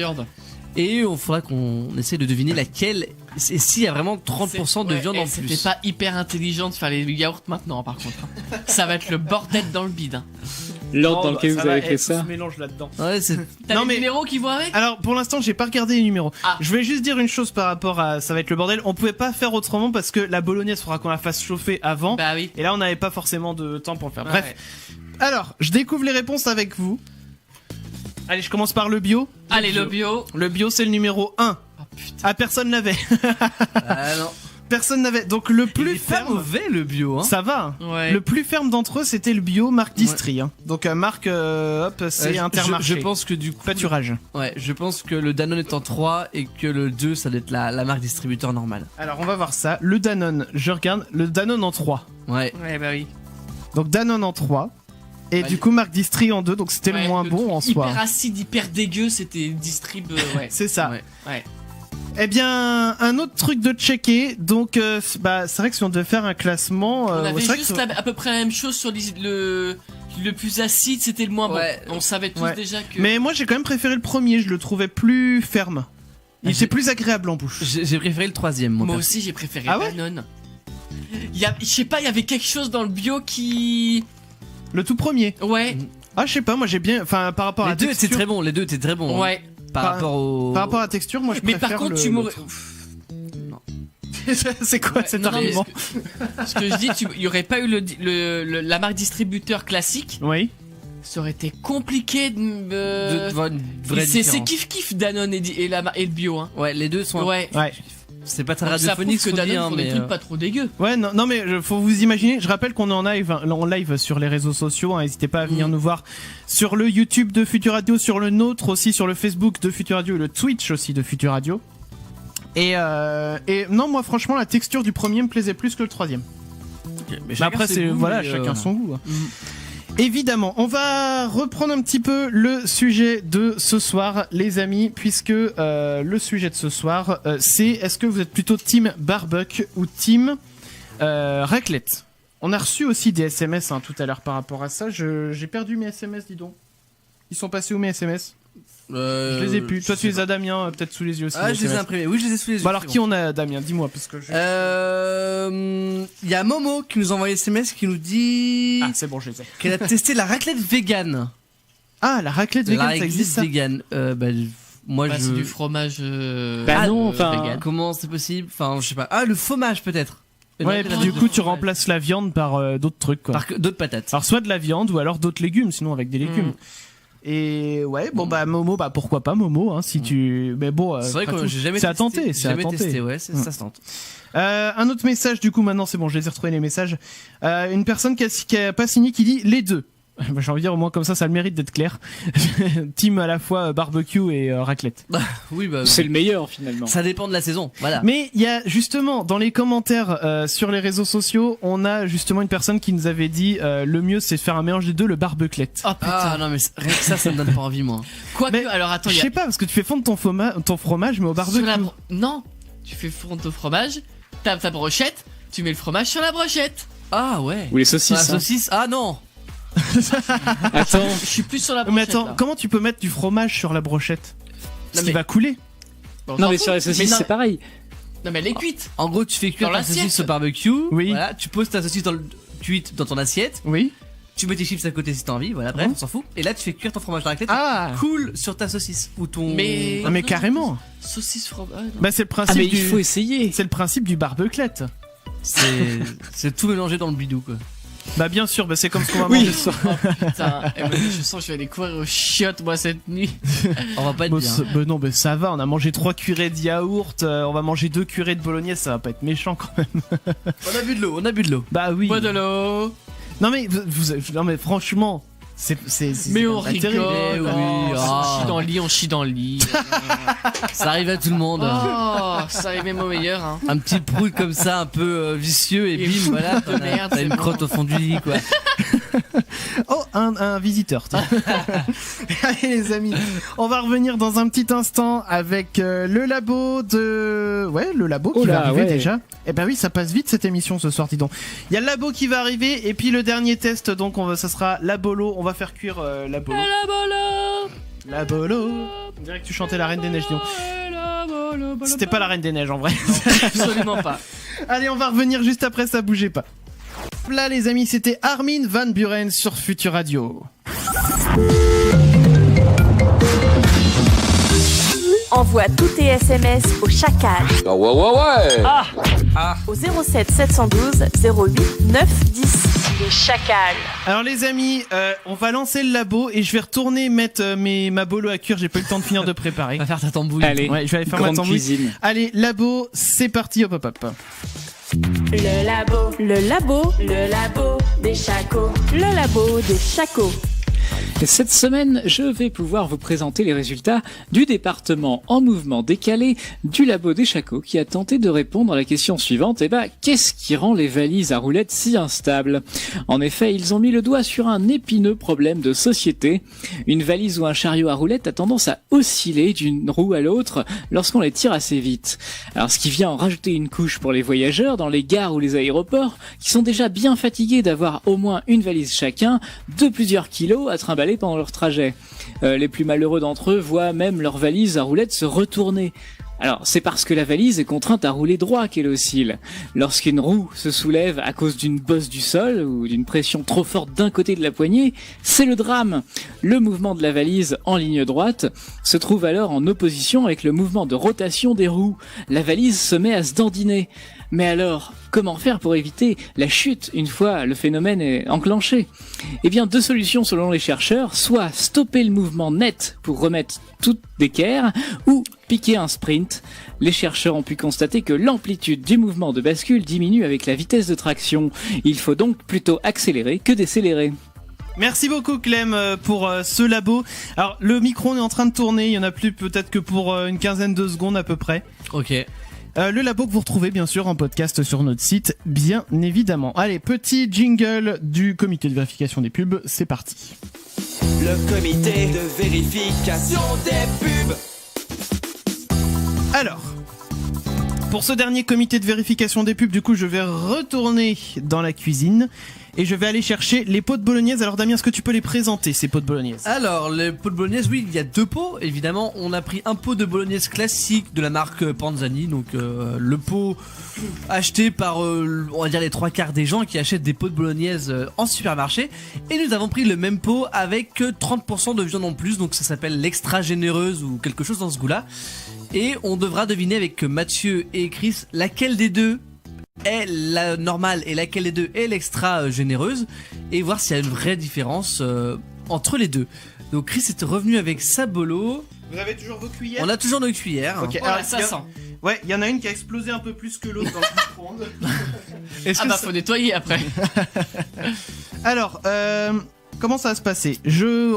Et il faudra qu'on essaie de deviner laquelle, et s'il y a vraiment 30% de viande en plus. C'était pas hyper intelligent de faire les yaourts maintenant, par contre. Ça va être le bordel dans le bide. Hein. L'ordre dans lequel ça vous va avez fait être ça. ce mélange là-dedans. Ouais, c'est. T'as Non, les mais- numéros qui vont avec? Alors pour l'instant j'ai pas regardé les numéros. Ah. Je vais juste dire une chose par rapport à ça va être le bordel. On pouvait pas faire autrement parce que la bolognaise faudra qu'on la fasse chauffer avant. Bah oui. Et là on n'avait pas forcément de temps pour le faire. Bref. Ouais. Alors je découvre les réponses avec vous. Allez, je commence par le bio. Allez, le bio. Le bio c'est le numéro 1. Oh putain. Ah, personne n'avait. Ah non. Personne n'avait. Donc le Il plus est pas ferme. mauvais le bio, hein. Ça va. Ouais. Le plus ferme d'entre eux c'était le bio Marc Distri. Hein. Donc Marc, hop, c'est Intermarché. Je pense que du coup. Pâturage. Ouais, je pense que le Danone est en 3 et que le 2, ça doit être la marque distributeur normale. Alors on va voir ça. Le Danone, je regarde. Le Danone en 3. Ouais. Ouais, bah oui. Donc Danone en 3. Et Ouais, du coup Marc Distri en 2. Donc c'était Ouais, le moins bon truc en soi. Hyper acide, hyper dégueu, c'était distrib. Ouais. C'est ça. Ouais. Ouais. Eh bien, un autre truc de checker. Donc, bah, c'est vrai que si on devait faire un classement, On avait c'est vrai que juste à peu près la même chose sur le plus acide, c'était le moins Ouais. bon. On savait tous Ouais. déjà que. Mais moi, j'ai quand même préféré le premier. Je le trouvais plus ferme. Il était plus agréable en bouche. J'ai préféré le 3ème, moi. Moi perso. aussi, j'ai préféré Ah ouais Danone. Je sais pas, il y avait quelque chose dans le bio qui. Le tout premier. Ouais. Ah, je sais pas. Moi, j'ai bien. Enfin, par rapport à Les la deux texture. étaient très bons, les deux étaient très bons. hein. Ouais. Par rapport au. Par rapport à la texture, moi, je Mais préfère. par contre, le- tu m'aurais. c'est quoi Ouais, cet non, non, argument Ce que je dis, il y aurait pas eu la marque distributeur classique. Oui. Ça aurait été compliqué de. De voir une vraie C'est différence. kiff Danone et le bio. Hein. Ouais, les deux sont. Ouais. Ouais. C'est pas très Donc ça radiophonique prouve ce que qu'on dit, Danone hein, font des mais. trucs pas trop dégueux. Ouais, non, mais faut vous imaginer. Je rappelle qu'on est en live sur les réseaux sociaux. Hein, n'hésitez pas à venir nous voir sur le YouTube de Futur Radio, sur le nôtre aussi, sur le Facebook de Futur Radio et le Twitch aussi de Futur Radio. Et non, moi franchement, la texture du premier me plaisait plus que le troisième. Mais Mais chacun après, ses c'est goûts, voilà, mais, chacun son goût. Hein. Évidemment, on va reprendre un petit peu le sujet de ce soir, les amis, puisque le sujet de ce soir, c'est est-ce que vous êtes plutôt team barbecue ou team raclette? On a reçu aussi des SMS tout à l'heure par rapport à ça. J'ai perdu mes SMS, dis donc. Ils sont passés où mes SMS? Je les ai plus. Toi, tu les as, Damien, peut-être sous les yeux aussi. Ah, je les ai imprimés. Oui, je les ai sous les yeux. Bah alors, qui on a, Damien? Dis-moi, parce que il y a Momo qui nous a envoyé SMS qui nous dit. Ah, c'est bon, je les ai. Qu'elle a testé la raclette vegan. Ah, la raclette vegan, ça existe, ça? Vegan. Moi, Bah, c'est du fromage. non, enfin. vegan. Comment c'est possible? Enfin, je sais pas. Ah, le fromage peut-être. Ouais, puis du coup, tu remplaces la viande par d'autres trucs, quoi. Par d'autres patates. Alors, soit de la viande ou alors d'autres légumes, sinon avec des légumes. Et ouais, bon bah Momo, bah pourquoi pas Momo, hein, si tu. Mais bon, c'est vrai que j'ai jamais c'est à testé. tenter, c'est à jamais tenter. testé, ouais, ça se tente. Un autre message, du coup, maintenant c'est bon, je les ai retrouvés les messages. Une personne qui a pas signé qui dit les deux. J'ai envie de dire, au moins comme ça le mérite d'être clair. Team à la fois barbecue et raclette. Bah, oui, bah. C'est le meilleur finalement. Ça dépend de la saison, voilà. Mais il y a justement dans les commentaires sur les réseaux sociaux, on a justement une personne qui nous avait dit le mieux c'est de faire un mélange des deux, le barbeclette. Oh putain. Ah non mais rien que ça me donne pas envie moi. Quoique, alors attends, Je sais pas parce que tu fais fondre ton fromage mais au barbecue. Non, tu fais fondre ton fromage, t'as ta brochette, tu mets le fromage sur la brochette. Ah ouais. Ou les saucisses. La saucisse. Ah non. Attends. Je suis plus sur la brochette. Mais attends, là. comment tu peux mettre du fromage sur la brochette? Non, Ce qui mais- va couler. Bon, on Non s'en mais fout. sur les saucisses non, c'est pareil. Non mais elle est cuite. En gros, tu fais cuire Dans ta l'assiette. saucisse au barbecue. Oui. Voilà, tu poses ta saucisse cuite dans ton assiette. Oui. Tu mets tes chips à côté si t'as envie. Voilà, bref, on s'en fout. Et là, tu fais cuire ton fromage dans la raclette. Ah. Cool sur ta saucisse ou ton. Mais- Ah mais carrément. Saucisse fromage. Bah c'est le principe Ah mais du. il faut essayer. C'est le principe du barbeclette. C'est tout mélangé dans le bidou quoi. Bah bien sûr, bah c'est comme ce qu'on va Oui. manger ce soir. Putain, je sens que je vais aller courir aux chiottes moi cette nuit. On va pas être Bah, bien. bah non, bah ça va, on a mangé 3 curés de yaourt, on va manger 2 curés de bolognaise, ça va pas être méchant quand même. On a bu de l'eau. Bah oui. Bois de l'eau. Non mais non mais franchement, c'est Mais on pas rigole. terrible. Eh oui, on ah. chie dans le lit, on chie dans le lit. Ça arrive à tout le monde. Oh, ça arrive même au meilleur. Hein. Un petit prout comme ça, un peu vicieux et Et bim, fou voilà. de merde, T'as c'est une bon. crotte au fond du lit quoi. Oh, un visiteur. tiens. Allez les amis, on va revenir dans un petit instant avec le labo de... Ouais, le labo qui Oh là, va arriver ouais. déjà. Eh ben oui, ça passe vite cette émission ce soir, dis donc. Il y a le labo qui va arriver et puis le dernier test, donc ça sera la bolo. On va faire cuire la bolo. La bolo. On dirait que tu chantais la Reine des Neiges, dis donc. C'était pas la Reine des Neiges en vrai. Absolument pas. Allez, on va revenir juste après, ça bougez pas. Là les amis, c'était Armin van Buren sur Future Radio. Envoie tous tes SMS au Chacal. Au 07 712 08 910. Les Chacals. Alors les amis, on va lancer le labo et je vais retourner mettre ma bolo à cuire, j'ai pas eu le temps de finir de préparer. Va faire ta tambouille. Allez. Ouais, je vais aller faire ma Grande tambouille. cuisine. Allez, labo, c'est parti, hop hop hop. Le labo. Le labo. Le labo des Chacos. Le labo des Chacos. Et cette semaine, je vais pouvoir vous présenter les résultats du département en mouvement décalé du labo des Chacos qui a tenté de répondre à la question suivante. Qu'est-ce qui rend les valises à roulettes si instables? En effet, ils ont mis le doigt sur un épineux problème de société. Une valise ou un chariot à roulettes a tendance à osciller d'une roue à l'autre lorsqu'on les tire assez vite. Alors ce qui vient en rajouter une couche pour les voyageurs dans les gares ou les aéroports qui sont déjà bien fatigués d'avoir au moins une valise chacun de plusieurs kilos à trimballer pendant leur trajet. Les plus malheureux d'entre eux voient même leur valise à roulettes se retourner. Alors, c'est parce que la valise est contrainte à rouler droit qu'elle oscille. Lorsqu'une roue se soulève à cause d'une bosse du sol ou d'une pression trop forte d'un côté de la poignée, c'est le drame. Le mouvement de la valise en ligne droite se trouve alors en opposition avec le mouvement de rotation des roues. La valise se met à se dandiner. Mais alors, comment faire pour éviter la chute une fois le phénomène est enclenché? Eh bien, deux solutions selon les chercheurs, soit stopper le mouvement net pour remettre tout d'équerre, ou piquer un sprint. Les chercheurs ont pu constater que l'amplitude du mouvement de bascule diminue avec la vitesse de traction. Il faut donc plutôt accélérer que décélérer. Merci beaucoup Clem pour ce labo. Alors le micro on est en train de tourner, il y en a plus peut-être que pour une quinzaine de secondes à peu près. Ok. Le labo que vous retrouvez bien sûr en podcast sur notre site, bien évidemment. Allez, petit jingle du comité de vérification des pubs, c'est parti. Le comité de vérification des pubs. Alors, pour ce dernier comité de vérification des pubs, du coup, je vais retourner dans la cuisine et je vais aller chercher les pots de bolognaise. Alors Damien, est-ce que tu peux les présenter, ces pots de bolognaise? Alors, les pots de bolognaise, oui, il y a 2 pots. Évidemment, on a pris un pot de bolognaise classique de la marque Panzani. Donc, le pot acheté par, on va dire, les 3/4 des gens qui achètent des pots de bolognaise en supermarché. Et nous avons pris le même pot avec 30% de viande en plus. Donc, ça s'appelle l'extra généreuse ou quelque chose dans ce goût-là. Et on devra deviner avec Mathieu et Chris laquelle des deux est la normale et laquelle des deux est l'extra généreuse, et voir s'il y a une vraie différence entre les deux. Donc Chris est revenu avec sa bolo. Vous avez toujours vos cuillères? On a toujours nos cuillères. Ok, alors ça sent. Ouais, il y en a une qui a explosé un peu plus que l'autre dans le micro-ondes. Ah bah faut nettoyer après. Alors, comment ça va se passer?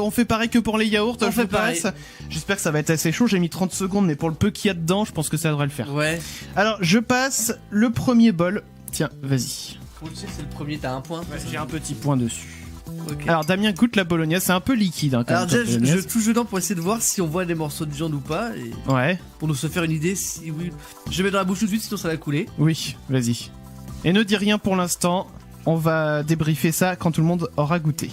On fait pareil que pour les yaourts. On je fait vous passe. pareil. J'espère que ça va être assez chaud. J'ai mis 30 secondes, mais pour le peu qu'il y a dedans, je pense que ça devrait le faire. Ouais. Alors, je passe le premier bol. Tiens, vas-y. Comment tu sais que c'est le premier, t'as un point? Ouais, j'ai un petit point dessus. Ok. Alors, Damien goûte la bolognaise. C'est un peu liquide. Hein, Alors déjà, je touche dedans pour essayer de voir si on voit des morceaux de viande ou pas, et Ouais, pour nous se faire une idée si oui. Je mets dans la bouche tout de suite, sinon ça va couler. oui, vas-y. Et ne dis rien pour l'instant. On va débriefer ça quand tout le monde aura goûté.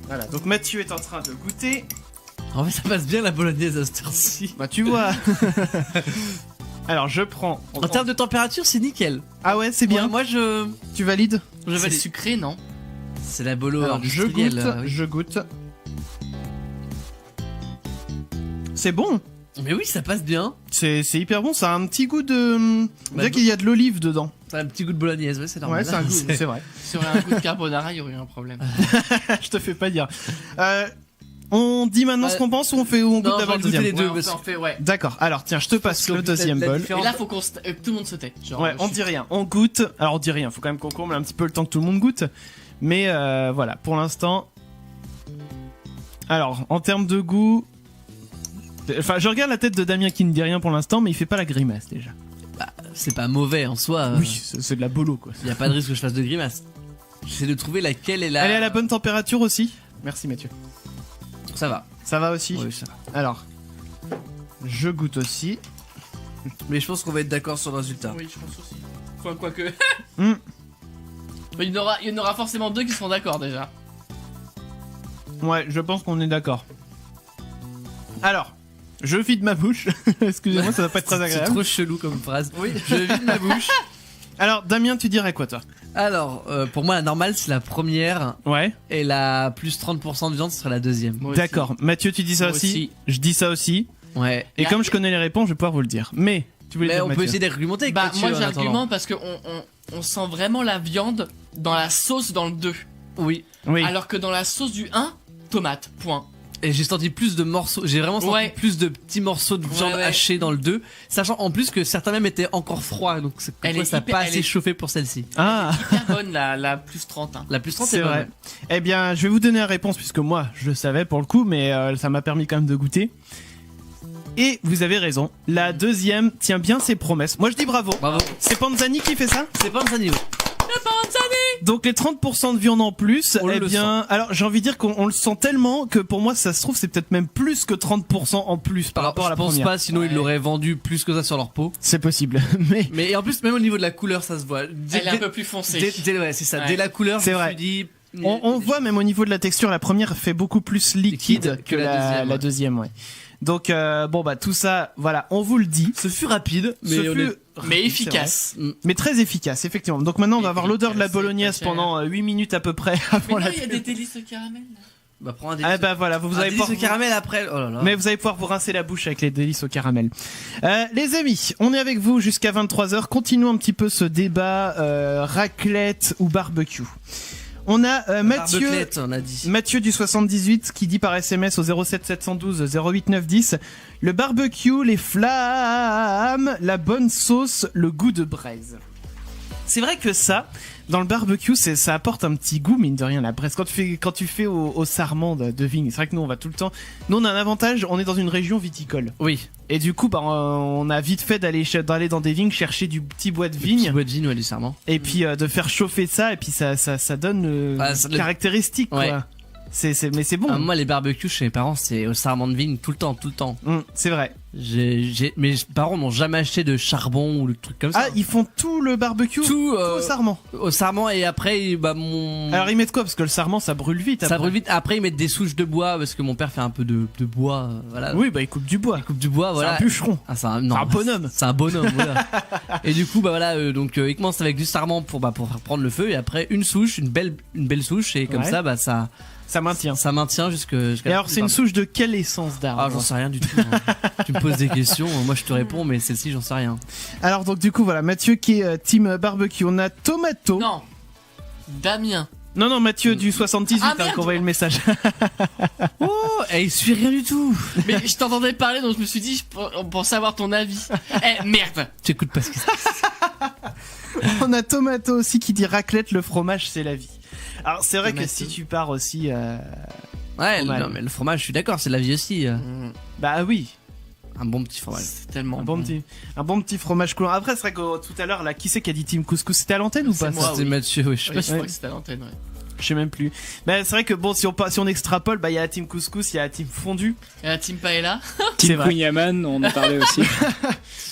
Voilà, donc Mathieu est en train de goûter. En fait, ça passe bien la bolognaise à cette heure-ci. Bah, tu vois. Alors, je prends. En termes de température, c'est nickel. Ah ouais, c'est bien. Ouais, moi, je Tu valides? C'est valide. sucré, non? C'est la bolo Alors, je industrielle, goûte. oui. Je goûte. C'est bon. Mais oui, ça passe bien. C'est hyper bon. Ça a un petit goût de. On Bah, dirait qu'il y a de l'olive dedans. Ça a un petit goût de bolognaise, ouais, c'est normal. Ouais, c'est un goût. C'est vrai. Si on avait un goût de carbonara, il y aurait eu un problème. Je te fais pas dire. On dit maintenant ce qu'on pense ou on goûte non, d'abord on le va goûter deuxième? les deux, Ouais, parce on fait, ouais. D'accord. Alors tiens, je te passe le deuxième bol. Et là, faut que tout le monde se tait. Genre, Ouais, on dit rien. On goûte. Alors on dit rien. Faut quand même qu'on comble un petit peu le temps que tout le monde goûte. Mais voilà, pour l'instant. Alors, en termes de goût. Enfin, je regarde la tête de Damien qui ne dit rien pour l'instant, mais il fait pas la grimace déjà. c'est pas mauvais en soi. Oui, c'est de la bolo quoi. Y a pas de risque que je fasse de grimace. J'essaie de trouver laquelle est la. Elle est à la bonne température aussi. Merci Mathieu. Ça va. Ça va aussi? Oui, ça va. Alors, je goûte aussi. Mais je pense qu'on va être d'accord sur le résultat. Oui, je pense aussi. Enfin, quoique. Mm. Il y en aura forcément 2 qui seront d'accord déjà. Ouais, je pense qu'on est d'accord. Alors, je vide ma bouche. Excusez-moi, ça va pas être très C'est agréable. trop chelou comme phrase. Oui. Je vide ma bouche. Alors, Damien, tu dirais quoi toi? Alors, pour moi, la normale, c'est la première. Ouais. Et la plus 30% de viande, ce serait la deuxième. Moi aussi. D'accord. Mathieu, tu dis ça Moi aussi. aussi. Je dis ça aussi. Ouais. Et comme je connais les réponses, je vais pouvoir vous le dire. Mais, tu voulais Mais dire on Mathieu. peut essayer d'argumenter avec Bah, Mathieu, moi en attendant. j'argumente parce que on sent vraiment la viande dans la sauce dans le 2. Oui. Oui. Alors que dans la sauce du 1, tomate, point. Et j'ai senti plus de morceaux, j'ai vraiment senti Ouais. plus de petits morceaux de viande ouais. hachée dans le 2, sachant en plus que certains même étaient encore froids, donc c'est Elle pourquoi est ça n'a hyper- pas elle assez est- chauffé pour celle-ci. Ah, Hyper bonne la plus 30. Hein. La plus 30 c'est c'est vrai. vrai. Eh bien, je vais vous donner la réponse puisque moi, je le savais pour le coup, mais ça m'a permis quand même de goûter. Et vous avez raison. La deuxième tient bien ses promesses. Moi, je dis bravo. Bravo. C'est Panzani qui fait ça? C'est pas un niveau. Donc les 30% de viande en plus, On eh le bien, alors j'ai envie de dire qu'on le sent tellement que pour moi ça se trouve c'est peut-être même plus que 30% en plus par rapport à la je pense première. pas, sinon ils l'auraient vendu plus que ça sur leur peau. C'est possible, mais Mais en plus, même au niveau de la couleur, ça se voit. Elle est un peu plus foncée. Ouais, c'est ça. Ouais. Dès la couleur, C'est je me vrai. suis dit. on voit même au niveau de la texture, la première fait beaucoup plus liquide que la deuxième, ouais. Donc bon bah tout ça, voilà, on vous le dit. Ce fut rapide, mais Ce fut- Mais efficace. mais très efficace, effectivement. Donc maintenant on va avoir l'odeur de la Efficace, bolognaise c'est pendant 8 minutes à peu près Mais avant non, la il y a des délices au caramel. Là. Bah, prends un Ah bah voilà, vous allez pouvoir caramel après. Oh là là. Mais vous allez pouvoir vous rincer la bouche avec les délices au caramel. Les amis, on est avec vous jusqu'à 23h. Continuons un petit peu ce débat raclette ou barbecue. On a Mathieu, Barbeclette, on a dit. Mathieu du 78 qui dit par SMS au 07 712 08 910 le barbecue, les flammes, la bonne sauce, le goût de braise. C'est vrai que ça, dans le barbecue, ça apporte un petit goût, mine de rien, la braise. Quand tu fais au sarment de vigne, c'est vrai que nous, on va tout le temps. Nous, on a un avantage, on est dans une région viticole. Oui. Et du coup, on a vite fait d'aller dans des vignes chercher du petit bois de vigne. Petit bois de vigne, ouais, du sarment. Et puis de faire chauffer ça, et puis ça donne caractéristique, quoi. Ouais. Mais c'est bon. Ah, moi, les barbecues chez mes parents, c'est au sarment de vigne tout le temps. C'est vrai. Mais mes parents n'ont jamais acheté de charbon ou de trucs comme ça. Ah, ils font tout le barbecue tout au sarment. Au sarment, et après, Alors ils mettent quoi? Parce que le sarment, ça brûle vite. Ça brûle vite. Après, ils mettent des souches de bois, parce que mon père fait un peu de bois. Voilà. Oui, bah il coupe du bois. Voilà. C'est un bûcheron. Ah, c'est un bonhomme. C'est un bonhomme, voilà. Et du coup, donc il commence avec du sarment pour faire prendre le feu, et après une souche, une belle souche, et comme ça, ça maintient. Ça maintient jusqu'à. Et alors, c'est une souche de quelle essence d'arbre? Ah, j'en sais rien du tout. Tu me poses des questions, moi je te réponds, mais celle-ci, j'en sais rien. Alors, donc, du coup, voilà, Mathieu qui est team barbecue. On a Tomato. Non. Damien. Non, Mathieu du 78 qui a envoyé le message. Oh, il suit rien du tout. Mais je t'entendais parler, donc je me suis dit, pour savoir ton avis. Merde. Tu écoutes pas ce qui se passe. On a Tomato aussi qui dit raclette, le fromage, c'est la vie. Alors c'est vrai que si tu pars aussi ouais, non, mais le fromage, je suis d'accord, c'est la vie aussi. Bah oui. Un bon petit fromage. C'est tellement un bon petit fromage coulant. Après c'est vrai que tout à l'heure là, qui c'est qui a dit team couscous? C'était à l'antenne ou pas? C'était Mathieu, oui. Je crois que c'était à l'antenne, ouais. Je sais même plus. Mais c'est vrai que bon, si on extrapole, bah il y a la team couscous, il y a la team fondue, et la team paella. Team Kunyaman, on en parlait aussi.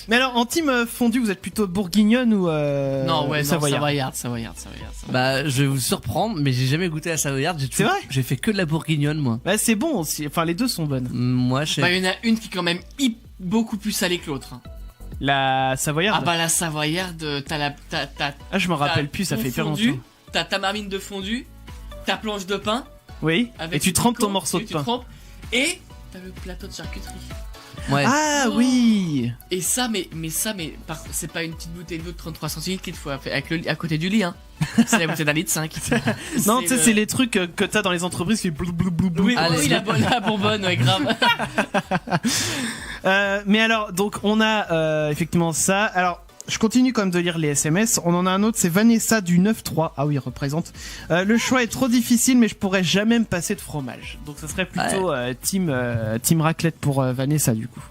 Mais alors en team fondue, vous êtes plutôt bourguignonne ou savoyarde. Bah je vais vous surprendre, mais j'ai jamais goûté la savoyarde. C'est vrai? J'ai fait que de la bourguignonne, moi. Bah c'est bon aussi. Enfin les deux sont bonnes. Moi, je sais. Bah il y en a une qui est quand même beaucoup plus salée que l'autre. La savoyarde. Ah bah la savoyarde, t'as Ah je me rappelle plus, ça fait hyper longtemps. T'as ta marmite de fondue, ta planche de pain. Oui. Et tu trempes ton morceau de pain. Et t'as le plateau de charcuterie. Ouais. Ah oui. Et ça, c'est pas une petite bouteille d'eau de 33 centilitres qu'il te faut à côté du lit, hein. C'est la bouteille d'un litre 5. Non, tu sais, c'est les trucs que t'as dans les entreprises qui blou blou blou blou. Oui, la bonbonne, ouais, grave. Mais alors, donc on a effectivement ça. Alors. Je continue quand même de lire les SMS. On en a un autre, c'est Vanessa du 9-3. Ah oui, il représente. Le choix est trop difficile, mais je pourrais jamais me passer de fromage. Donc ça serait plutôt team raclette pour Vanessa du coup.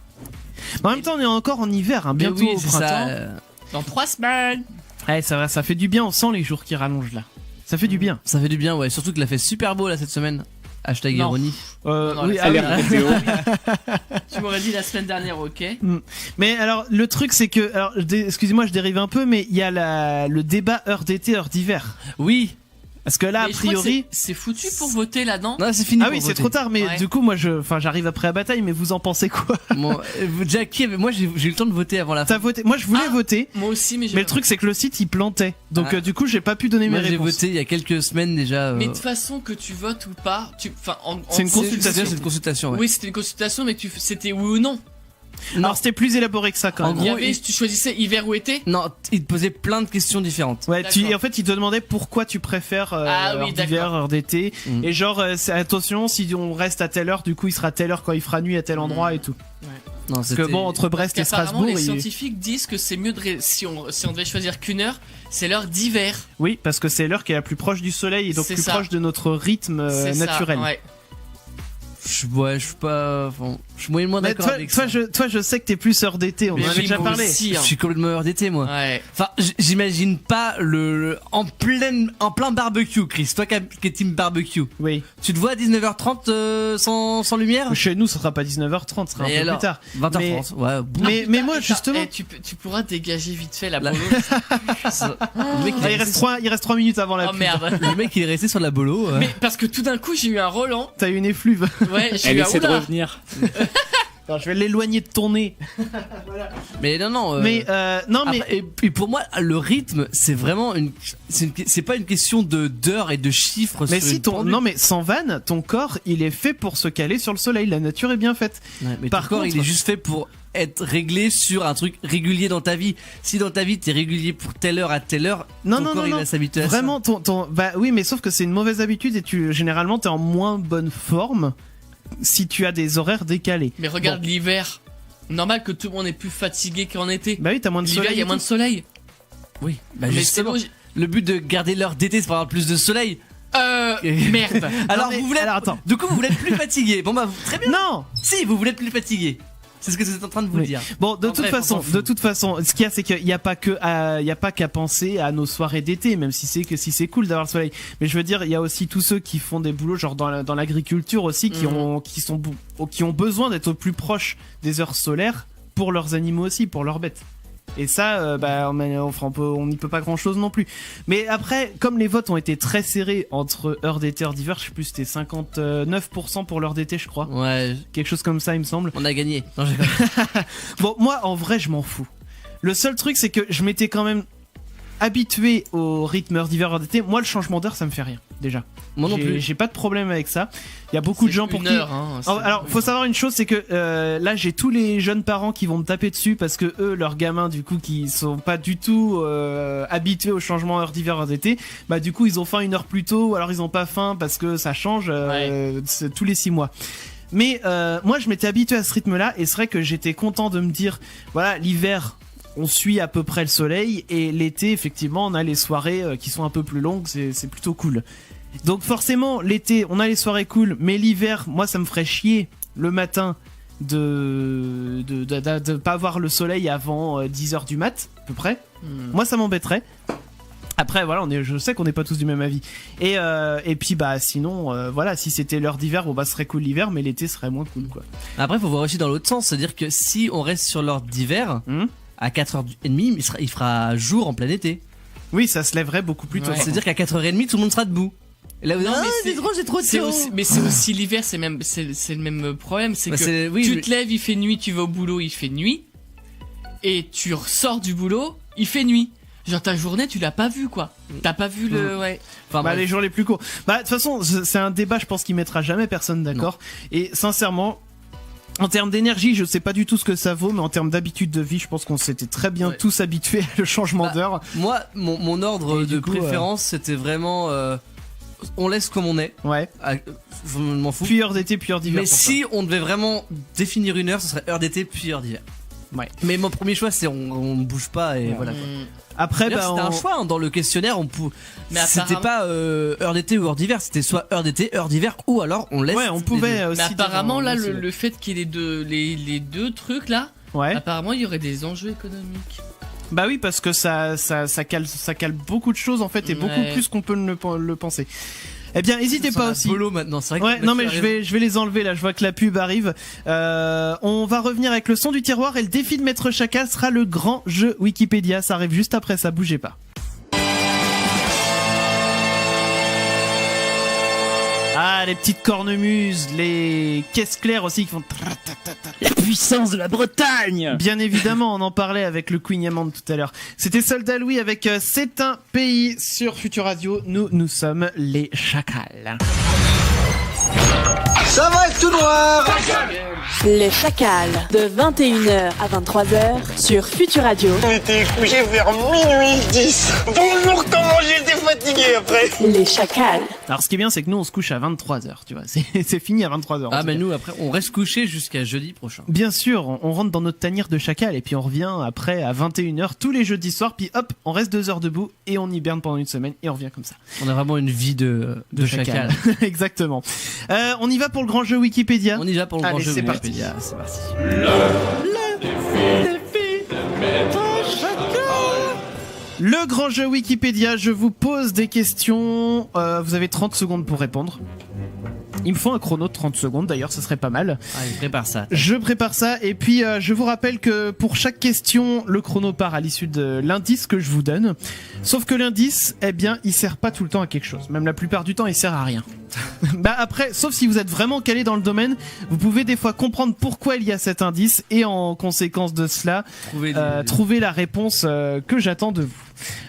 Mais en même temps, on est encore en hiver, hein, bientôt au printemps. Ça, dans 3 semaines. Ouais, ça va, ça fait du bien. On sent les jours qui rallongent là. Ça fait du bien. Ça fait du bien, ouais. Surtout qu'il a fait super beau là cette semaine. Hashtag ironie. Oui, tu m'aurais dit la semaine dernière, ok. Mais alors, le truc, c'est que, alors, excusez-moi, je dérive un peu, mais il y a le débat heure d'été, heure d'hiver. Oui. Parce que là, mais a priori, c'est foutu pour voter là-dedans. Non, c'est fini. Ah oui, c'est trop tard. Mais du coup, moi, j'arrive après la bataille. Mais vous en pensez quoi? Bon, Jackie, moi, j'ai eu le temps de voter avant la fin. T'as voté? Moi, je voulais voter. Moi aussi, mais le truc, c'est que le site, il plantait. Donc, du coup, j'ai pas pu donner mes réponses. J'ai voté il y a quelques semaines déjà. Mais de toute façon, que tu votes ou pas, c'est une consultation. C'est une consultation. Ouais. Oui, c'était une consultation, mais c'était oui ou non. Non, c'était plus élaboré que ça quand même. En gros, tu choisissais hiver ou été? Non, il te posait plein de questions différentes. Ouais, et en fait, il te demandait pourquoi tu préfères heure d'hiver, heure d'été. Et genre, attention, si on reste à telle heure, du coup, il sera à telle heure quand il fera nuit à tel endroit et tout. Ouais. Non, parce que bon, entre Brest et Strasbourg, les scientifiques disent que c'est mieux si on devait choisir qu'une heure, c'est l'heure d'hiver. Oui, parce que c'est l'heure qui est la plus proche du soleil et donc plus proche de notre rythme naturel. Ouais. Je suis pas. Je suis moyennement d'accord avec ça. Toi, je sais que t'es plus heure d'été, on en avait déjà parlé. Aussi, hein. Je suis complètement heure d'été, moi. Ouais. Enfin, j'imagine pas en plein barbecue, Chris. Toi qui es team barbecue. Oui. Tu te vois à 19h30 sans lumière? Chez nous, ça sera pas 19h30, ça sera un peu plus tard. 20h30. Ouais. Mais moi, justement. Tu pourras dégager vite fait la bolo. Il reste 3 minutes avant la pub. Oh merde. Le mec, il est resté sur la bolo. Mais parce que tout d'un coup, j'ai eu un Roland. T'as eu une effluve. Ouais, elle essaie de revenir. Alors, je vais l'éloigner de ton nez. Voilà. Mais non. Mais et pour moi, le rythme, c'est vraiment c'est pas une question d'heures et de chiffres. Mais si mais sans vanne, ton corps, il est fait pour se caler sur le soleil. La nature est bien faite. Ouais, mais ton corps, il est juste fait pour être réglé sur un truc régulier dans ta vie. Si dans ta vie t'es régulier pour telle heure à telle heure, ton corps il va s'habituer à ça. Vraiment, bah oui, mais sauf que c'est une mauvaise habitude et généralement t'es en moins bonne forme si tu as des horaires décalés. Mais regarde l'hiver, normal que tout le monde est plus fatigué qu'en été. Bah oui, t'as moins de soleil. L'hiver, il y a moins de soleil. Oui, bah Mais justement, c'est bon, le but de garder l'heure d'été, c'est pour avoir plus de soleil. Merde. Alors, mais- vous voulez alors, attends. Du coup, vous voulez être plus fatigué. Bon, bah, très bien. Non. Si, vous voulez être plus fatigué. C'est ce que vous êtes en train de vous Oui. dire. Bon, de En toute bref, on s'en façon, fout. ce qu'il y a, c'est qu'il y a pas qu'à penser à nos soirées d'été, même si c'est cool d'avoir le soleil. Mais je veux dire, il y a aussi tous ceux qui font des boulots, genre dans l'agriculture aussi, qui ont besoin d'être au plus proche des heures solaires pour leurs animaux aussi, pour leurs bêtes. Et ça, on n'y peut pas grand chose non plus. Mais après, comme les votes ont été très serrés entre heure d'été et heure d'hiver, je sais plus, c'était 59% pour l'heure d'été, je crois. Ouais, Quelque chose comme ça, il me semble. on a gagné. Non, Bon, moi, en vrai, je m'en fous. Le seul truc, c'est que je m'étais quand même habitué au rythme heure d'hiver, heure d'été. Moi, le changement d'heure, ça me fait rien, déjà. Moi non plus. J'ai pas de problème avec ça. Il y a beaucoup de gens pour qui... Alors, faut savoir une chose, c'est que là, j'ai tous les jeunes parents qui vont me taper dessus parce que eux, leurs gamins, du coup, qui sont pas du tout habitués au changement heure d'hiver, heure d'été, bah du coup, ils ont faim une heure plus tôt, ou alors ils ont pas faim parce que ça change c'est tous les 6 mois. Mais moi, je m'étais habitué à ce rythme-là, et c'est vrai que j'étais content de me dire, voilà, l'hiver, on suit à peu près le soleil, et l'été, effectivement, on a les soirées qui sont un peu plus longues, c'est plutôt cool. Donc forcément, l'été, on a les soirées cool, mais l'hiver, moi, ça me ferait chier le matin de pas avoir le soleil avant 10h du mat, à peu près. Moi, ça m'embêterait. Après, voilà, je sais qu'on n'est pas tous du même avis. Et puis, bah, sinon, voilà, si c'était l'heure d'hiver, bon, bah, ce serait cool l'hiver, mais l'été serait moins cool, quoi. Après, faut voir aussi dans l'autre sens. C'est-à-dire que si on reste sur l'heure d'hiver, à 4h30, il fera jour en plein été. Oui, ça se lèverait beaucoup plus tôt. Ouais. C'est-à-dire qu'à 4h30, tout le monde sera debout. Et là, vous dites, Non, mais c'est trop, j'ai trop de C'est chaud. aussi, mais c'est aussi l'hiver, c'est le même problème, c'est Bah, que oui, tu mais- te lèves, il fait nuit, tu vas au boulot, il fait nuit, et tu ressors du boulot, il fait nuit. Genre ta journée, tu l'as pas vu quoi. T'as pas vu le, ouais. Enfin, Bah, bref. les jours les plus courts. Bah, de toute façon, c'est un débat, je pense, qui mettra jamais personne d'accord. Et sincèrement, en termes d'énergie, je sais pas du tout ce que ça vaut, mais en termes d'habitude de vie, je pense qu'on s'était très bien tous habitués à le changement Bah, d'heure. Moi, mon ordre Et de du coup, préférence, c'était vraiment. On laisse comme on est. Ouais. Je m'en fous. Puis heure d'été, puis heure d'hiver. Mais pour si on devait vraiment définir une heure, ce serait heure d'été puis heure d'hiver. Ouais. Mais mon premier choix, c'est on ne bouge pas et voilà. Quoi. ça. Après, D'ailleurs, bah, c'était un choix hein, dans le questionnaire. Mais C'était pas heure d'été ou heure d'hiver, c'était soit heure d'été, heure d'hiver, ou alors on laisse. Ouais, on pouvait aussi. Mais apparemment dire, là, aussi, le fait qu'il y ait les deux trucs là, Ouais. apparemment il y aurait des enjeux économiques. Bah oui, parce que ça cale beaucoup de choses en fait, et beaucoup Ouais. plus qu'on peut le penser. Eh bien, n'hésitez pas aussi. Polo maintenant, c'est vrai. Ouais, que non Mathieu mais a je vais les enlever là, je vois que la pub arrive. On va revenir avec le son du tiroir, et le défi de Maître Chacal sera le grand jeu Wikipédia. Ça arrive juste après ça, bougez pas. Ah, les petites cornemuses, les caisses claires aussi qui font... La puissance de la Bretagne. Bien évidemment, on en parlait avec le Queen Yamand tout à l'heure. C'était Soldat Louis avec C'est un pays sur Futur Radio. Nous sommes les chacals. Ça va être tout noir. Les Chacals, de 21h à 23h sur Futur Radio. On était couché vers minuit 10. Bonjour, comment j'étais fatigué après. Les Chacals. Alors ce qui est bien, c'est que nous on se couche à 23h, tu vois. C'est fini à 23h. Ah, mais nous après, on reste couché jusqu'à jeudi prochain. Bien sûr, on rentre dans notre tanière de chacal et puis on revient après à 21h tous les jeudis soirs, puis hop, on reste 2 heures debout et on hiberne pendant une semaine et on revient comme ça. On a vraiment une vie de chacal. Exactement. On y va pour le grand jeu Wikipédia. On y va pour le grand Allez, jeu c'est parti. Wikipédia. C'est parti. Le grand jeu Wikipédia, je vous pose des questions. Vous avez 30 secondes pour répondre. Il me faut un chrono de 30 secondes d'ailleurs, ce serait pas mal. Allez, prépare ça. Je prépare ça et puis je vous rappelle que pour chaque question, le chrono part à l'issue de l'indice que je vous donne. Sauf que l'indice, eh bien, il sert pas tout le temps à quelque chose. Même la plupart du temps, il sert à rien. Bah après, sauf si vous êtes vraiment calé dans le domaine, vous pouvez des fois comprendre pourquoi il y a cet indice et en conséquence de cela, trouver la réponse que j'attends de vous.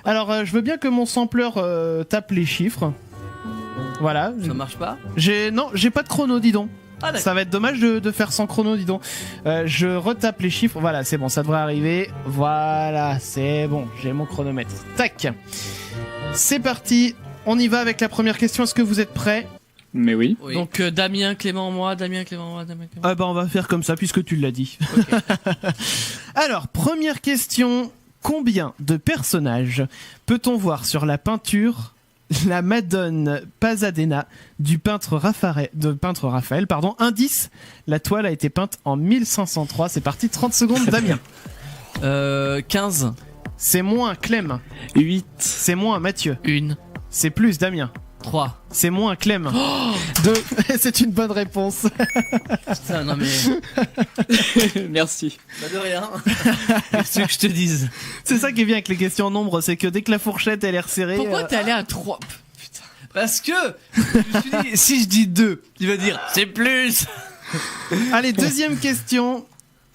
Alors, je veux bien que mon sampler tape les chiffres. Voilà. Ça marche pas? J'ai pas de chrono, dis donc. Ah, d'accord. Ça va être dommage de faire sans chrono, dis donc. Je retape les chiffres. Voilà, c'est bon, ça devrait arriver. Voilà, c'est bon, j'ai mon chronomètre. Tac. C'est parti. On y va avec la première question. Est-ce que vous êtes prêts? Mais oui. Oui. Donc Damien, Clément, moi, Damien, Clément, moi, Damien, Clément. Ah bah on va faire comme ça puisque tu l'as dit. Alors, première question. Combien de personnages peut-on voir sur la peinture La Madone Pasadena du peintre Raphaël, Indice, la toile a été peinte en 1503. C'est parti, 30 secondes, Damien. 15. C'est moins, Clem. 8. C'est moins, Mathieu. 1. C'est plus, Damien. 3. C'est moins, Clem. 2. C'est une bonne réponse. Putain, non mais. Merci. Bah de rien. Qu'est-ce que je te dise? C'est ça qui est bien avec les questions en nombre, c'est que dès que la fourchette elle est resserrée. Pourquoi t'es allé à 3? Putain. Parce que je me suis dit, si je dis 2, il va dire c'est plus. Allez, deuxième question.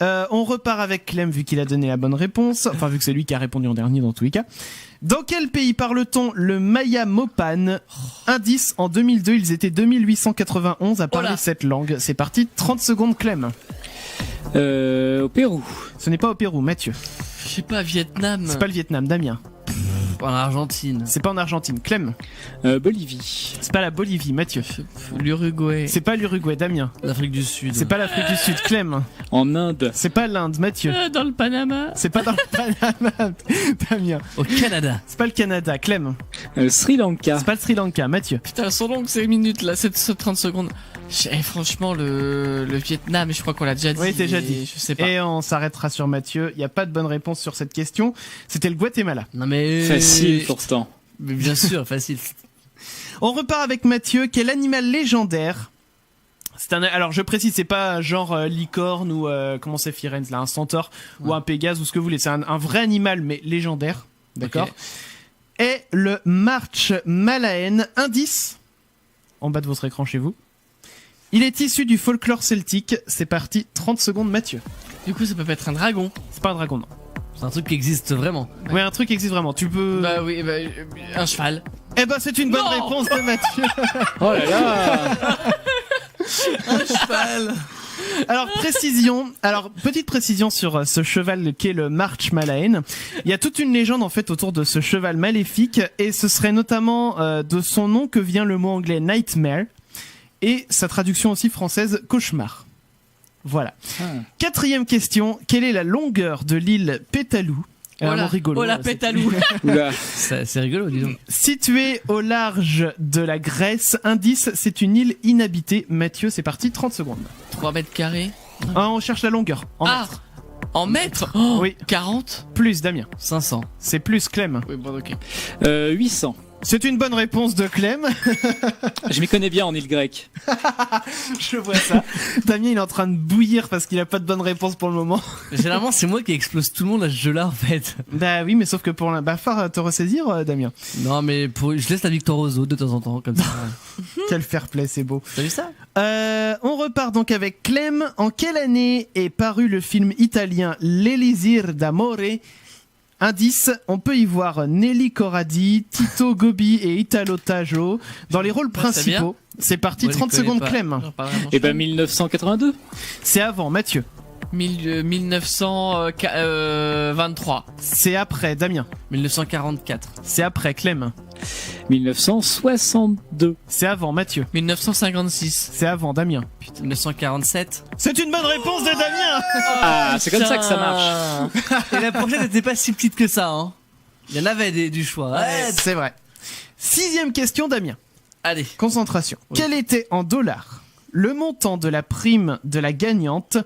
On repart avec Clem vu qu'il a donné la bonne réponse. Enfin, vu que c'est lui qui a répondu en dernier dans tous les cas. Dans quel pays parle-t-on le Maya Mopan? Indice, en 2002, ils étaient 2891 à parler cette langue. C'est parti, 30 secondes, Clem. Au Pérou. Ce n'est pas au Pérou, Mathieu. Je sais pas, Vietnam. C'est pas le Vietnam, Damien. En Argentine. C'est pas en Argentine, Clem. Bolivie. C'est pas la Bolivie, Mathieu. L'Uruguay. C'est pas l'Uruguay, Damien. L'Afrique du Sud. C'est pas l'Afrique du Sud, Clem. En Inde. C'est pas l'Inde, Mathieu. Dans le Panama. C'est pas dans le Panama, Damien. Au Canada. C'est pas le Canada, Clem. Sri Lanka. C'est pas le Sri Lanka, Mathieu. Putain, elles sont longues ces minutes là, 30 secondes. Franchement, le Vietnam, je crois qu'on l'a déjà dit. Oui, déjà dit. Je sais pas. Et on s'arrêtera sur Mathieu. Il n'y a pas de bonne réponse sur cette question. C'était le Guatemala. Non mais. Facile pourtant. Mais bien sûr, facile. On repart avec Mathieu. Quel animal légendaire? Alors je précise, c'est pas genre licorne ou comment c'est Firenze là, un centaure ou un pégase ou ce que vous voulez. C'est un vrai animal mais légendaire. D'accord. Okay. Et le March Malaen. Indice en bas de votre écran chez vous. Il est issu du folklore celtique. C'est parti, 30 secondes, Mathieu. Du coup, ça peut pas être un dragon. C'est pas un dragon, non. C'est un truc qui existe vraiment. Ouais, un truc qui existe vraiment. Tu peux. Bah oui, un cheval. Eh ben, c'est une bonne réponse de Mathieu. Oh là là. Un cheval. Alors, petite précision sur ce cheval qu'est le March Malaen. Il y a toute une légende en fait autour de ce cheval maléfique et ce serait notamment de son nom que vient le mot anglais nightmare et sa traduction aussi française cauchemar. Voilà. Quatrième question, quelle est la longueur de l'île Pétalou? Rigolo. Oh la Pétalou. C'est rigolo, dis donc. Située au large de la Grèce, indice, c'est une île inhabitée. Mathieu, c'est parti, 30 secondes. 3 mètres carrés. On cherche la longueur. En mètres. En mètres? Oui. 40? Plus, Damien. 500. C'est plus, Clem. Oui, bon, ok. 800. C'est une bonne réponse de Clem. Je m'y connais bien en île grecque. Je vois ça. Damien, il est en train de bouillir parce qu'il a pas de bonne réponse pour le moment. Généralement, c'est moi qui explose tout le monde à ce jeu-là, en fait. Bah oui, mais sauf que pour faut te ressaisir, Damien. Non, mais je laisse la victoire aux autres de temps en temps, comme ça. Quel fair play, c'est beau. T'as vu ça? On repart donc avec Clem. En quelle année est paru le film italien L'Elisir d'Amore? Indice, on peut y voir Nelly Corradi, Tito Gobi et Italo Taggio dans les rôles principaux. C'est parti, 30 secondes, Clem. Et ben 1982. C'est avant, Mathieu. 1923. C'est après, Damien. 1944. C'est après, Clem. 1962. C'est avant, Mathieu. 1956. C'est avant, Damien. Putain, 1947. C'est une bonne réponse de Damien. Ah, c'est comme ça que ça marche. Et la prochaine n'était pas si petite que ça, hein. Il y en avait du choix. Ouais, c'est vrai. 6e question, Damien. Allez. Concentration. Oui. Quel était en dollars le montant de la prime de la gagnante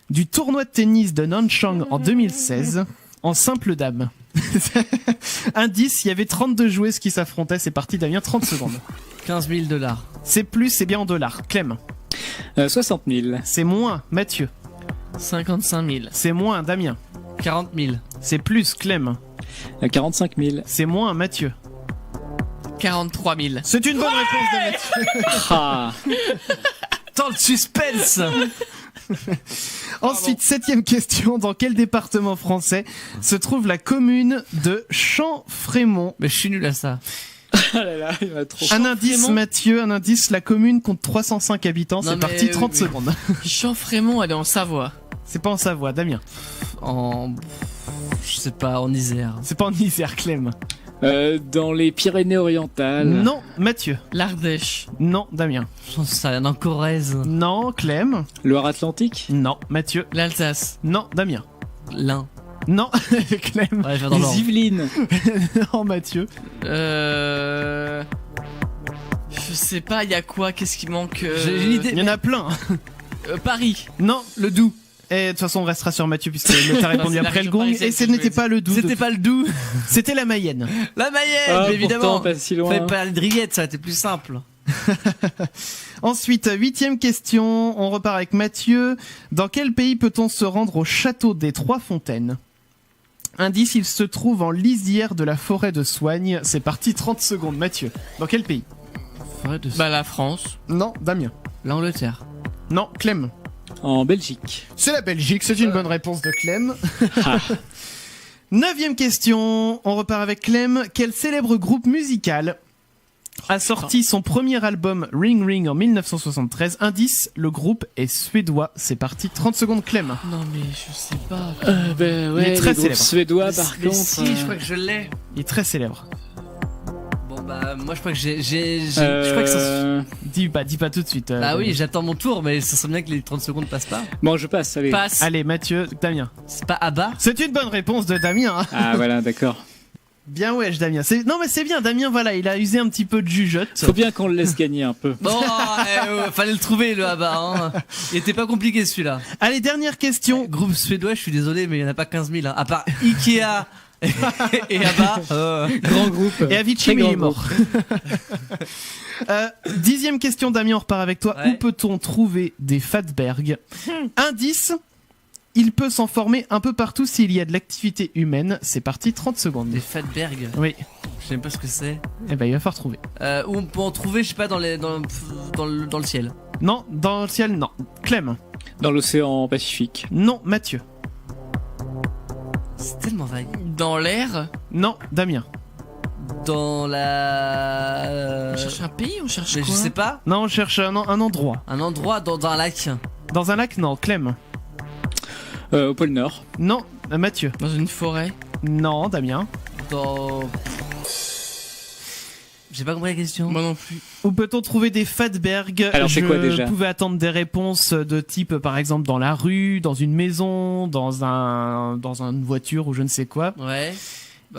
du tournoi de tennis de Nanchang en 2016 en simple dame? Indice, il y avait 32 joueuses qui s'affrontaient. C'est parti, Damien, 30 secondes. 15 000 $. C'est plus, c'est bien en dollars. Clem. 60 000. C'est moins, Mathieu. 55 000. C'est moins, Damien. 40 000. C'est plus, Clem. 45 000. C'est moins, Mathieu. 43 000. C'est une bonne réponse de Mathieu. Ah. Tant le suspense. Ensuite, 7e question. Dans quel département français se trouve la commune de Champs-Frémont? Mais je suis nul à ça. Ah là là, il va trop. Un indice, Mathieu, un indice, la commune compte 305 habitants. C'est parti, 30 secondes. Champs-Frémont, elle est en Savoie. C'est pas en Savoie, Damien. Je sais pas, en Isère. C'est pas en Isère, Clem. Dans les Pyrénées-Orientales. Non, Mathieu. L'Ardèche. Non, Damien. J'en sais rien, en Corrèze. Non, Clem. Loire-Atlantique. Non, Mathieu. L'Alsace. Non, Damien. L'Ain. Non, Clem. Ouais, je vais dans Les l'ordre. Yvelines. Non, Mathieu. Je sais pas, il y a quoi? Qu'est-ce qui manque? J'ai une idée. Il y en a plein. Paris. Non, le Doubs. Et de toute façon, on restera sur Mathieu puisque t'as répondu c'est la après le région gong. parisienne Et que ce je n'était voulais pas le Doubs. C'était pas le Doubs. C'était la Mayenne. La Mayenne, Ah, évidemment. pourtant, pas si loin. Fallait parler de rillettes, ça a été plus simple. Ensuite, 8e question. On repart avec Mathieu. Dans quel pays peut-on se rendre au château des Trois Fontaines? Indice, il se trouve en lisière de la forêt de Soignes. C'est parti, 30 secondes. Mathieu. Dans quel pays? Bah la France. Non, Damien. L'Angleterre. Non, Clem. En Belgique. C'est la Belgique, c'est une bonne réponse de Clem. 9e question, on repart avec Clem. Quel célèbre groupe musical a sorti son premier album Ring Ring en 1973? Indice, le groupe est suédois. C'est parti, 30 secondes Clem. Non mais je sais pas. Ben ouais, Il est très les groupes célèbre. suédois par Mais contre. si, je crois que je l'ai. Il est très célèbre. Bon bah moi je crois que je crois que ça. Dis pas tout de suite. Bah oui, j'attends mon tour, mais ça serait bien que les 30 secondes passent pas. Bon, je passe, allez. Passe. Allez Mathieu, Damien. C'est pas Abba. C'est une bonne réponse de Damien. Hein. Ah voilà, d'accord. Bien wesh Damien. Non mais c'est bien, Damien voilà, il a usé un petit peu de jugeote. Faut bien qu'on le laisse gagner un peu. Bon, fallait le trouver le Abba. Hein. Il était pas compliqué celui-là. Allez, dernière question. Groupe suédois, je suis désolé, mais il y en a pas 15 000. Hein. À part Ikea et Abba. Grand groupe. Et Avicii, Très mais il grand est mort. 10e question, Damien, on repart avec toi. Ouais. Où peut-on trouver des fatbergs? Indice, il peut s'en former un peu partout s'il y a de l'activité humaine. C'est parti, 30 secondes. Des Fatberg. Oui, Je sais même pas ce que c'est. eh ben il va falloir trouver. Où on peut en trouver, je sais pas, dans le ciel. Non, dans le ciel, non. Clem, Dans l'océan Pacifique. non. Mathieu, C'est tellement vague. Dans l'air. non. Damien, Dans la. On cherche un pays, on cherche Mais quoi? je sais pas. non, on cherche un endroit. Un endroit dans un lac. Dans un lac, non. Clem, Au pôle Nord. non. Mathieu, Dans une forêt. non. Damien, Dans. J'ai pas compris la question. Moi non plus. où peut-on trouver des fatbergs? Alors, c'est quoi, déjà Je pouvais attendre des réponses de type, par exemple, dans la rue, dans une maison, dans une voiture ou je ne sais quoi. Ouais.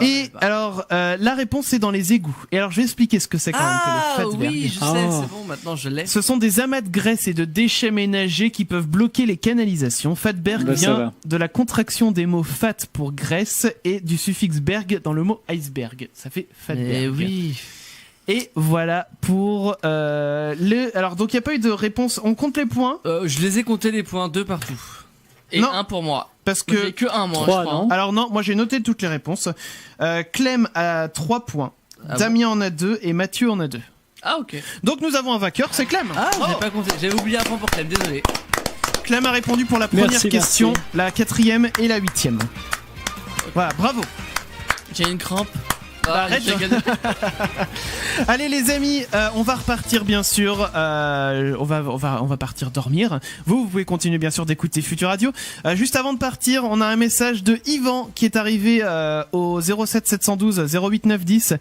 Et alors, la réponse c'est dans les égouts. Et alors, je vais expliquer ce que c'est quand même Ah que les fatbergs. oui, je sais, Oh. c'est bon, maintenant je l'ai. Ce sont des amas de graisse et de déchets ménagers qui peuvent bloquer les canalisations. Fatberg Bah, ça vient va. de la contraction des mots fat pour graisse et du suffixe berg dans le mot iceberg. Ça fait fatberg. Eh oui. Et voilà pour Alors, donc il n'y a pas eu de réponse. On compte les points Je les ai comptés les points 2 partout. Et Non. un pour moi. parce Moi, que. j'ai que un moi, 3, je crois. non Alors non, moi j'ai noté toutes les réponses. Clem a 3 points. Ah Damien en a 2 et Mathieu en a 2. Ah ok. Donc nous avons un vainqueur, c'est Clem. Ah, j'ai pas compté. J'avais oublié un point pour Clem, désolé. Clem a répondu pour la première Merci, question, merci. la 4e et la 8e. Voilà, bravo. J'ai une crampe. Bah, arrête. j'ai gagné. Allez les amis, on va repartir bien sûr. On va partir dormir. Vous pouvez continuer bien sûr d'écouter Futur Radio. Juste avant de partir, on a un message de Yvan qui est arrivé au 07 712 08 910.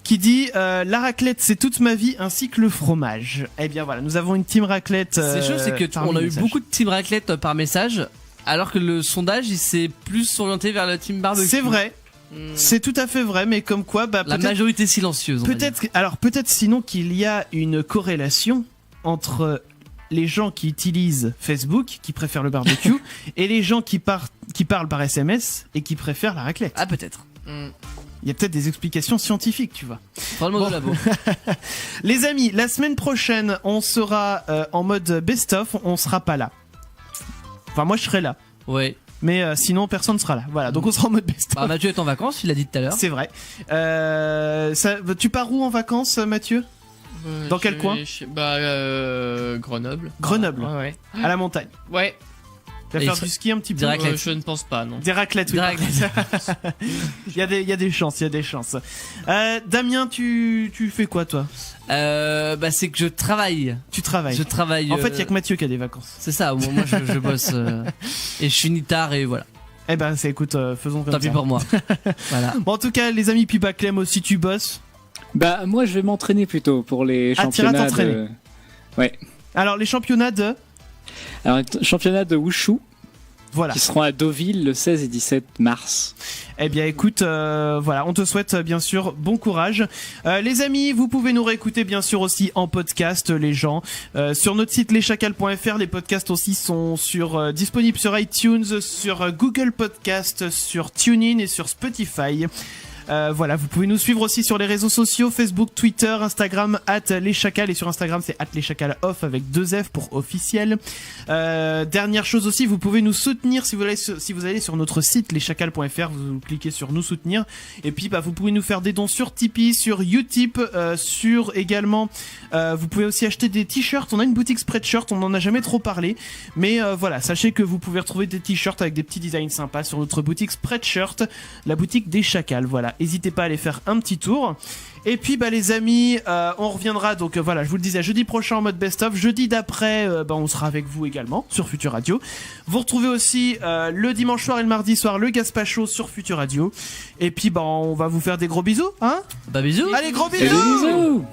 Qui dit la raclette c'est toute ma vie ainsi que le fromage. Eh bien voilà, nous avons une team raclette. C'est chaud, c'est que parmi on a les eu messages. beaucoup de team raclette par message, alors que le sondage il s'est plus orienté vers le team barbecue. C'est vrai, c'est tout à fait vrai, mais comme quoi, bah, La peut-être, majorité silencieuse. on va dire. peut-être sinon qu'il y a une corrélation entre les gens qui utilisent Facebook, qui préfèrent le barbecue, et les gens qui parlent par SMS et qui préfèrent la raclette. Ah peut-être. Il y a peut-être des explications scientifiques, tu vois. Parle-moi Bon. de labo. Les amis, la semaine prochaine, on sera en mode best-of, on sera pas là. Enfin, moi je serai là. Ouais. Mais sinon, personne ne sera là. Voilà, donc on sera en mode best-of. Bah Mathieu est en vacances, il l'a dit tout à l'heure. C'est vrai. Tu pars où en vacances, Mathieu? Dans quel coin? Bah Grenoble. Grenoble, Ouais ouais. à la montagne. Ouais. Tu vas Et faire il du ski un petit peu? Des raclettes. Je ne pense pas non. Des raclettes, oui. Des raclettes. Il y a des chances, il y a des chances. Damien, tu fais quoi, toi? Bah c'est que je travaille. Tu travailles. Je travaille. En fait, il y a que Mathieu qui a des vacances. C'est ça, moi je bosse et je finis tard et voilà. Eh ben, écoute, faisons comme Tant ça. pis pour moi. Voilà. Bon, en tout cas, les amis, puis bah, Clem aussi, tu bosses. Bah, moi, je vais m'entraîner plutôt pour les Ah, t'iras championnats t'entraîner. de... Ouais. Alors, les championnats de... Alors, championnat de Wushu. Voilà. Qui seront à Deauville le 16 et 17 mars. Eh bien écoute, voilà, on te souhaite bien sûr bon courage. Les amis, vous pouvez nous réécouter bien sûr aussi en podcast, les gens. Sur notre site leschacals.fr, les podcasts aussi sont disponibles sur iTunes, sur Google Podcast, sur TuneIn et sur Spotify. Voilà, vous pouvez nous suivre aussi sur les réseaux sociaux, Facebook, Twitter, Instagram, @leschacals, et sur Instagram c'est @leschacalsoff avec 2 F pour officiel. Dernière chose aussi, vous pouvez nous soutenir si vous allez sur notre site leschacals.fr, vous cliquez sur nous soutenir, et puis vous pouvez nous faire des dons sur Tipeee, sur Utip, sur également, vous pouvez aussi acheter des t-shirts. On a une boutique Spreadshirt, on n'en a jamais trop parlé, mais voilà, sachez que vous pouvez retrouver des t-shirts avec des petits designs sympas sur notre boutique Spreadshirt, la boutique des Chacals. Voilà, n'hésitez pas à aller faire un petit tour. Et puis les amis, on reviendra donc voilà, je vous le disais, jeudi prochain en mode best-of. Jeudi d'après, on sera avec vous également sur Futur Radio. Vous retrouvez aussi le dimanche soir et le mardi soir le Gaspacho sur Futur Radio. Et puis on va vous faire des gros bisous, hein. Bisous. Allez, gros bisous. Bisous.